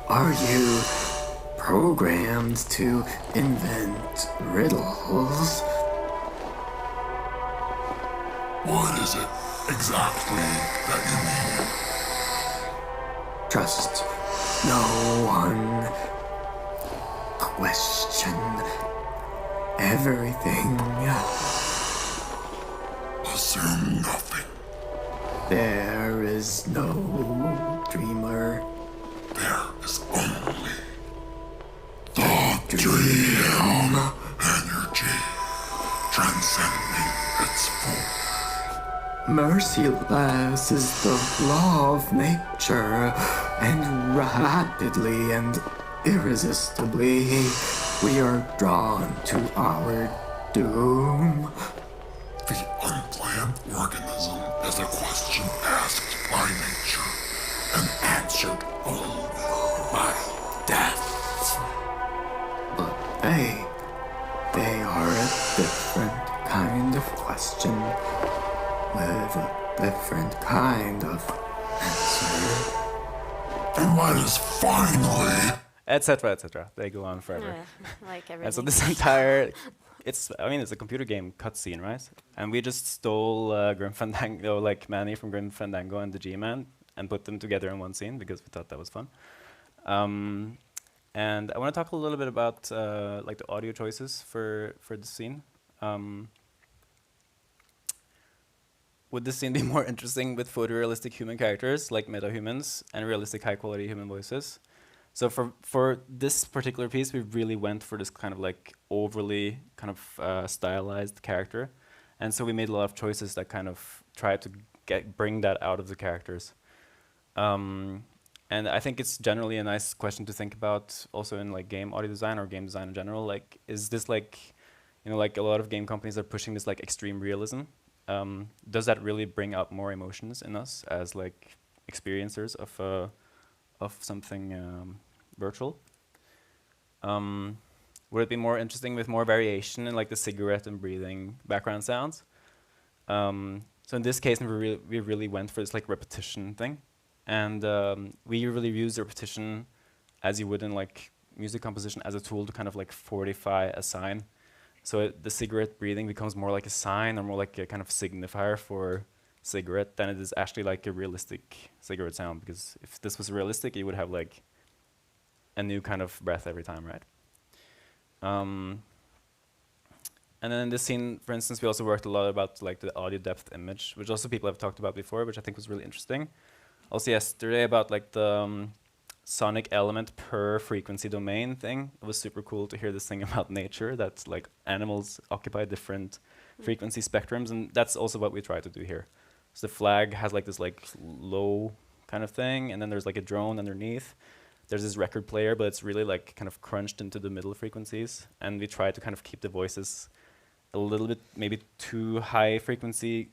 L: Are you programmed to invent riddles?
J: What is it exactly that you mean?
L: Trust no one. Question everything.
J: Assume nothing.
L: There is no dreamer.
J: There is only the dream energy transcending its form.
L: Merciless is the law of nature, and rapidly and irresistibly we are drawn to our
J: doom. The unplanned organism is a question asked by nature and answered only by death.
L: But they are a different kind of question with a different kind of answer.
J: And what is finally,
H: etc., etc. They go on forever.
I: Like
H: And so
I: everything.
H: this entire, it's a computer game cutscene, right? And we just stole Grim Fandango, like Manny from Grim Fandango and the G-Man, and put them together in one scene because we thought that was fun. And I want to talk a little bit about like the audio choices for the scene. Would this scene be more interesting with photorealistic human characters like meta-humans and realistic high-quality human voices? So for this particular piece, we really went for this kind of like overly kind of stylized character, and so we made a lot of choices that kind of tried to bring that out of the characters. And I think it's generally a nice question to think about also in like game audio design or game design in general. Like, is this like, you know, like a lot of game companies are pushing this like extreme realism. Does that really bring out more emotions in us as like experiencers of something virtual? Would it be more interesting with more variation in like the cigarette and breathing background sounds? So in this case, we really went for this like repetition thing, and we really use repetition as you would in like music composition as a tool to kind of like fortify a sign. So the cigarette breathing becomes more like a sign or more like a kind of signifier for cigarette than it is actually like a realistic cigarette sound, because if this was realistic, you would have like a new kind of breath every time, right? And then in this scene, for instance, we also worked a lot about like the audio depth image, which also people have talked about before, which I think was really interesting. Also yesterday about like the sonic element per frequency domain thing. It was super cool to hear this thing about nature, that like animals occupy different frequency spectrums, and that's also what we try to do here. So the flag has like this like low kind of thing, and then there's like a drone underneath. There's this record player, but it's really like kind of crunched into the middle frequencies, and we try to kind of keep the voices a little bit maybe too high frequency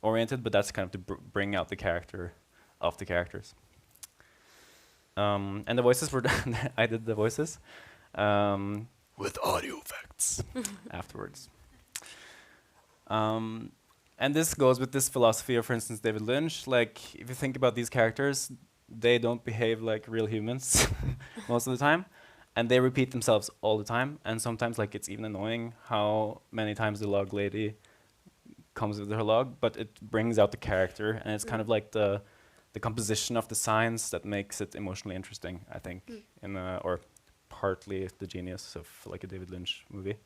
H: oriented, but that's kind of to bring out the character of the characters. And the voices were I did the voices with audio effects afterwards. And this goes with this philosophy of, for instance, David Lynch. Like, if you think about these characters, they don't behave like real humans most of the time, and they repeat themselves all the time. And sometimes, like, it's even annoying how many times the log lady comes with her log, but it brings out the character, and it's kind of like the composition of the signs that makes it emotionally interesting, I think, or partly the genius of like a David Lynch movie.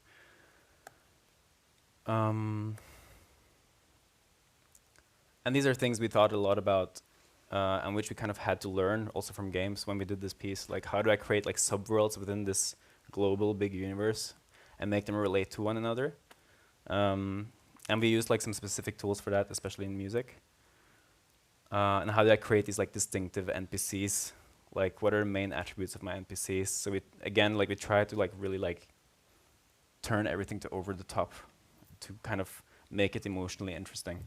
H: And these are things we thought a lot about, and which we kind of had to learn also from games when we did this piece. Like, how do I create like subworlds within this global big universe and make them relate to one another? And we used like some specific tools for that, especially in music. And how do I create these like distinctive NPCs? Like, what are the main attributes of my NPCs? So we try to like really like turn everything to over the top to kind of make it emotionally interesting.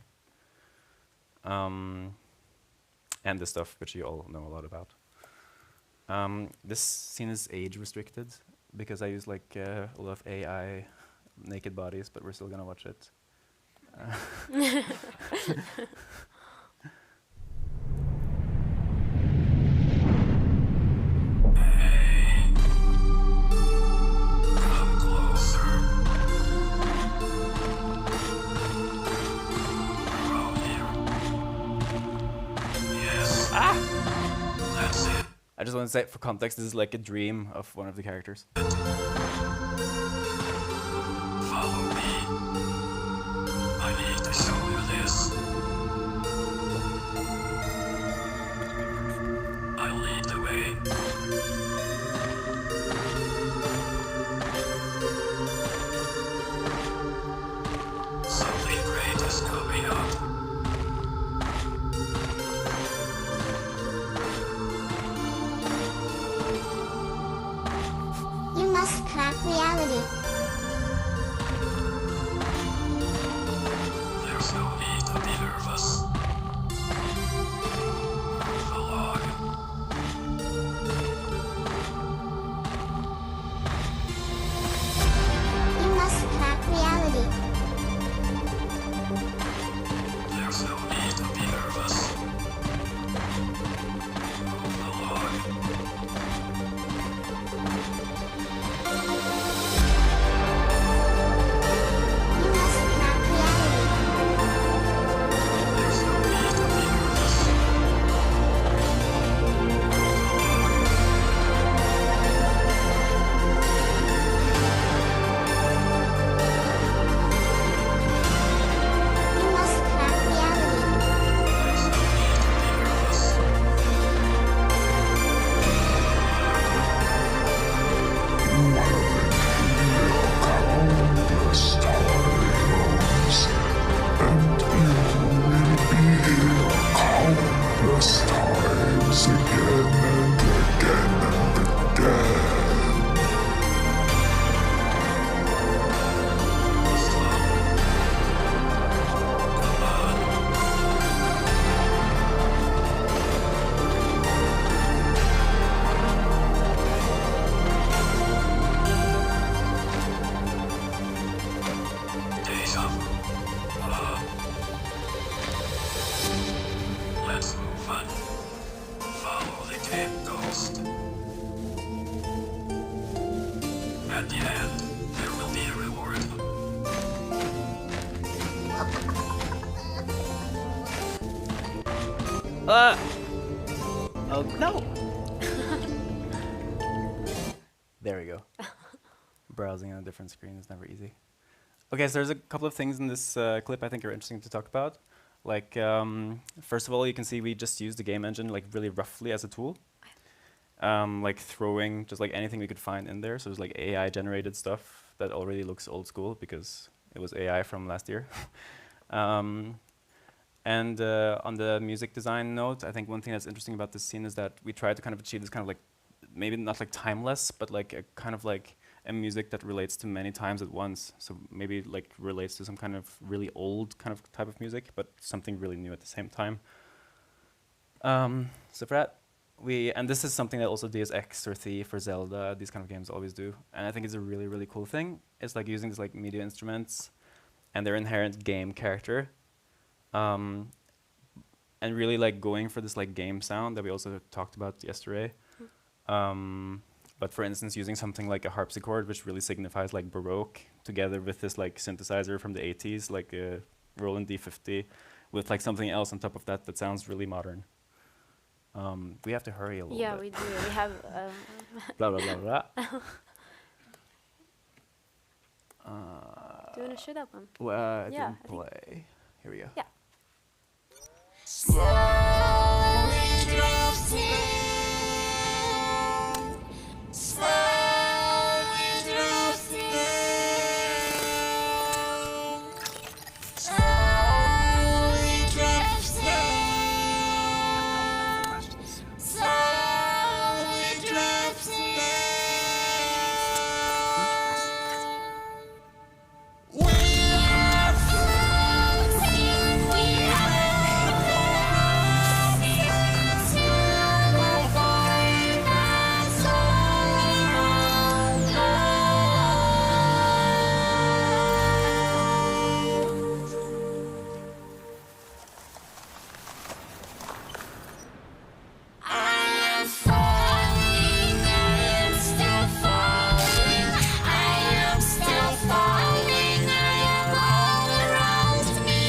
H: And the stuff which you all know a lot about. This scene is age restricted because I use like a lot of AI naked bodies, but we're still gonna watch it. I just want to say, for context, this is like a dream of one of the characters.
J: Follow me. I need to show you this. I'll lead the way. Something great is coming up.
K: You must
L: test. At the end, there will be a reward.
H: Oh no! There we go. Browsing on a different screen is never easy. Okay, so there's a couple of things in this clip I think are interesting to talk about. Like, first of all, you can see we just used the game engine like really roughly as a tool. Like throwing just like anything we could find in there. So it's like AI generated stuff that already looks old school because it was AI from last year. And on the music design note, I think one thing that's interesting about this scene is that we try to kind of achieve this kind of like, maybe not like timeless, but like a kind of like a music that relates to many times at once. So maybe like relates to some kind of really old kind of type of music, but something really new at the same time. So for that, and this is something that also Deus Ex or Thief or Zelda, these kind of games always do. And I think it's a really, really cool thing. It's like using these like media instruments and their inherent game character. And really like going for this like game sound that we also talked about yesterday. But for instance, using something like a harpsichord, which really signifies like Baroque, together with this like synthesizer from the 80s, like a Roland D50, with like something else on top of that that sounds really modern. We have to hurry a little bit.
I: Yeah, we do. We have.
H: Blah, blah, blah, blah.
I: Do you want to show that one?
H: Well, I
I: Yeah,
H: didn't play. Here we go.
I: Yeah.
K: Slowly drifting, slowly drifting, slowly drifting, slowly drifting. We are floating, we are floating to the darkness all around us. I am falling, I am still falling, I am still falling, I am all around me.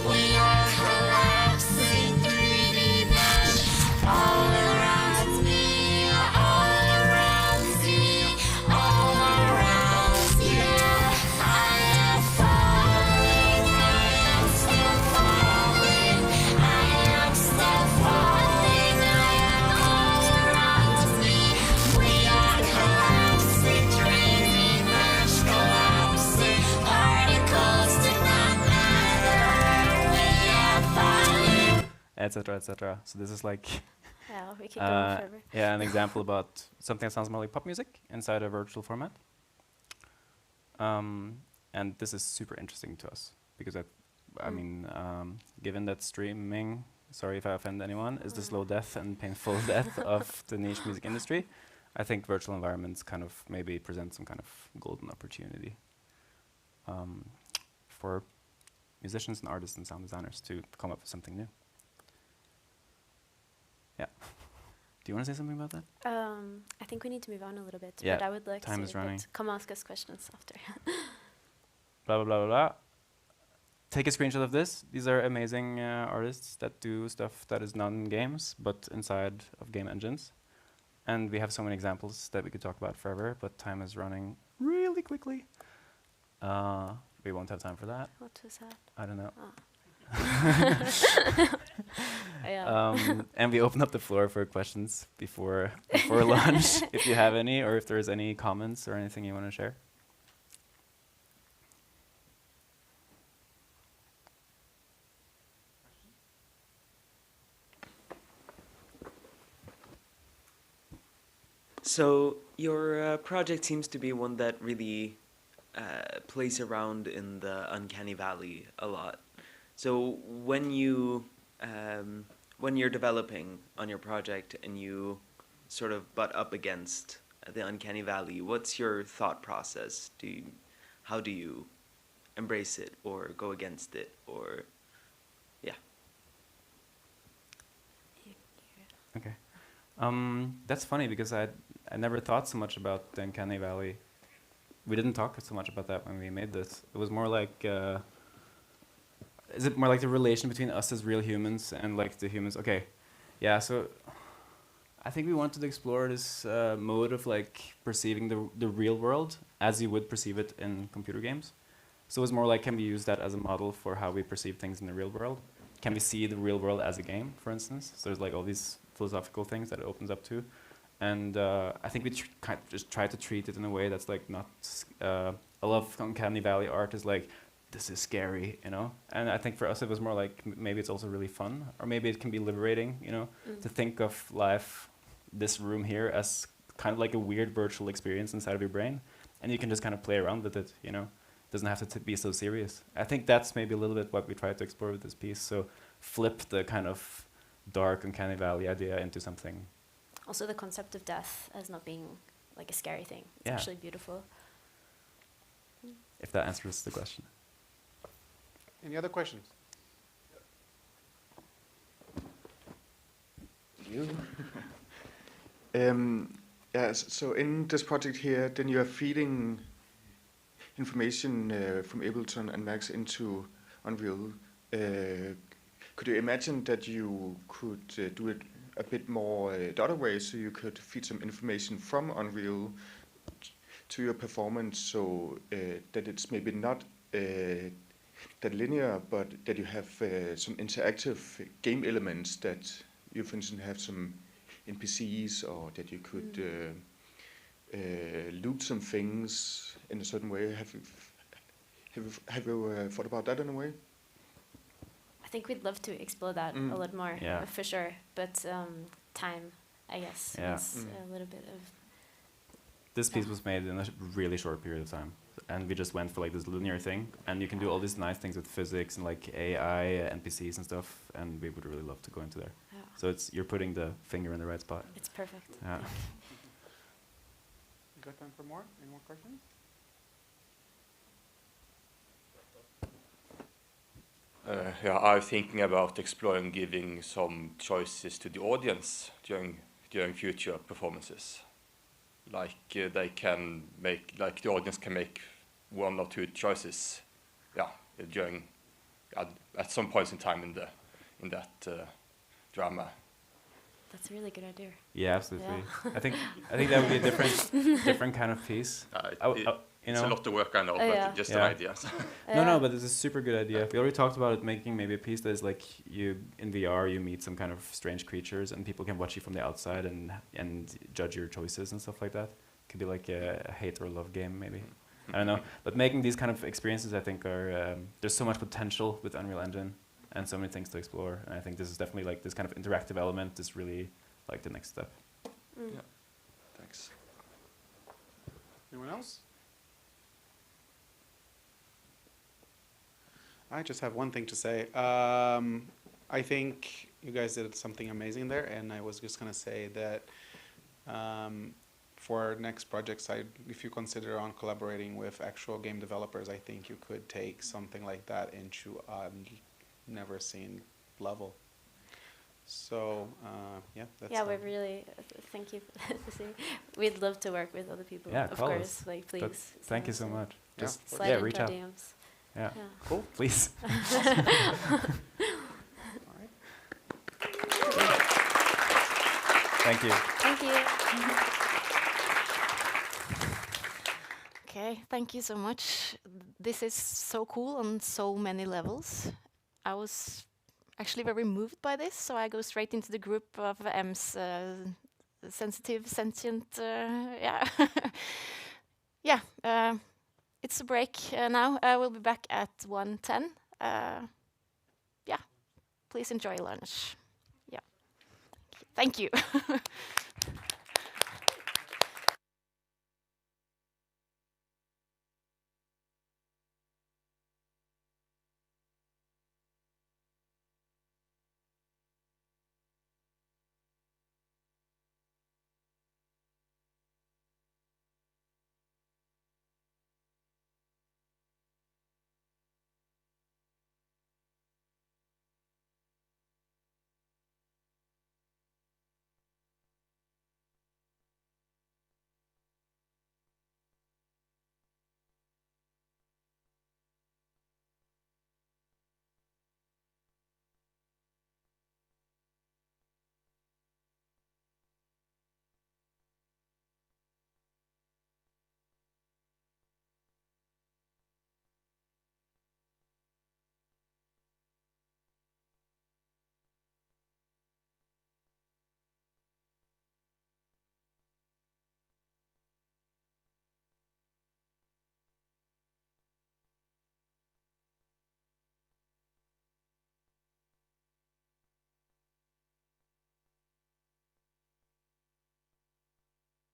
K: We are collapsing 3D mesh, all around me, all around me, all around you. I am falling, I am still falling, I am still falling, I am all around me. We are collapsing, 3D mesh, collapsing, particles do not matter. We are falling.
H: Etc. etc. So this is like
I: Yeah, we keep going forever.
H: yeah, an example about something that sounds more like pop music inside a virtual format. And this is super interesting to us because I mean, given that streaming, sorry if I offend anyone, is the slow death and painful death of the niche music industry, I think virtual environments kind of maybe present some kind of golden opportunity for musicians and artists and sound designers to come up with something new. Yeah. Do you want to say something about that?
I: I think we need to move on a little bit,
H: Yeah,
I: but I would like
H: time
I: to
H: is running.
I: come ask us questions after.
H: Blah, blah, blah, blah, blah. Take a screenshot of this. These are amazing artists that do stuff that is non-games, but inside of game engines. And we have so many examples that we could talk about forever, but time is running really quickly. We won't have time for that.
I: What was that?
H: I don't know.
I: Yeah.
H: And we open up the floor for questions before lunch, if you have any, or if there's any comments or anything you want to share.
M: So your project seems to be one that really plays around in the uncanny valley a lot. So when you're developing on your project and you sort of butt up against the uncanny valley, what's your thought process? How do you embrace it or go against it, or yeah?
H: Okay. That's funny because I never thought so much about the Uncanny Valley. We didn't talk so much about that when we made this. It was more like, is it more like the relation between us as real humans and like the humans? Okay, yeah. So I think we wanted to explore this mode of like perceiving the real world as you would perceive it in computer games. So it's more like, can we use that as a model for how we perceive things in the real world? Can we see the real world as a game, for instance? So there's like all these philosophical things that it opens up to. And I think we kind of just try to treat it in a way that's like not, a lot of Uncanny Valley art is like, this is scary, you know? And I think for us it was more like, maybe it's also really fun, or maybe it can be liberating, you know? To think of life, this room here, as kind of like a weird virtual experience inside of your brain. And you can just kind of play around with it, you know? It doesn't have to be so serious. I think that's maybe a little bit what we tried to explore with this piece. So flip the kind of dark Uncanny Valley idea into something.
I: Also the concept of death as not being like a scary thing. It's
H: Yeah.
I: actually beautiful.
H: If that answers the question.
G: Any other questions?
N: You. Yes. So in this project here, then you are feeding information from Ableton and Max into Unreal. Could you imagine that you could do it a bit more the other way, so you could feed some information from Unreal to your performance, so that it's maybe not that linear, but that you have some interactive game elements, that you, for instance, have some NPCs, or that you could loot some things in a certain way. Have you thought about that in a way?
I: I think we'd love to explore that a lot more,
H: Yeah.
I: for sure. But time, I guess,
H: Yeah.
I: is a little bit of...
H: This piece was made in a really short period of time. And we just went for like this linear thing. And you can do all these nice things with physics and like AI, NPCs and stuff. And we would really love to go into there.
I: Yeah.
H: So you're putting the finger in the right spot.
I: It's perfect.
H: Yeah.
G: You got time for more? Any more questions?
O: Yeah, I'm thinking about exploring giving some choices to the audience during future performances. Like they can make, like the audience can make 1 or 2 choices, yeah, during at some points in time in that drama.
I: That's a really good idea.
H: Yeah, absolutely.
I: Yeah.
H: I think that would be a different kind of piece. You
O: It's
H: know?
O: a lot of work, I know,
I: Oh,
O: but
I: yeah.
O: just
H: Yeah.
O: an idea.
H: No, but it's a super good idea. We already talked about it, making maybe a piece that is like, you in VR, you meet some kind of strange creatures, and people can watch you from the outside and judge your choices and stuff like that. Could be like a hate or love game, maybe. I don't know. But making these kind of experiences, I think, are there's so much potential with Unreal Engine, and so many things to explore. And I think this is definitely like this kind of interactive element is really like the next step.
O: Yeah. Thanks.
G: Anyone else? I just have one thing to say. I think you guys did something amazing there, and I was just going to say that for next projects, if you consider on collaborating with actual game developers, I think you could take something like that into a never seen level. So yeah, that's
I: Yeah, we're really thank you. We'd love to work with other people.
H: Yeah,
I: of
H: call
I: course.
H: us.
I: Like, please.
H: But thank you so much. Just
I: slide
H: yeah,
I: into
H: reach
I: our
H: out.
I: DMs.
H: Yeah.
I: Yeah.
H: Cool. Please. Thank you.
I: Thank you.
A: Okay, thank you so much. This is so cool on so many levels. I was actually very moved by this, so I go straight into the group of M's sensitive, sentient, yeah. Yeah, it's a break now. I will be back at 1:10. Yeah, please enjoy lunch. Yeah, thank you.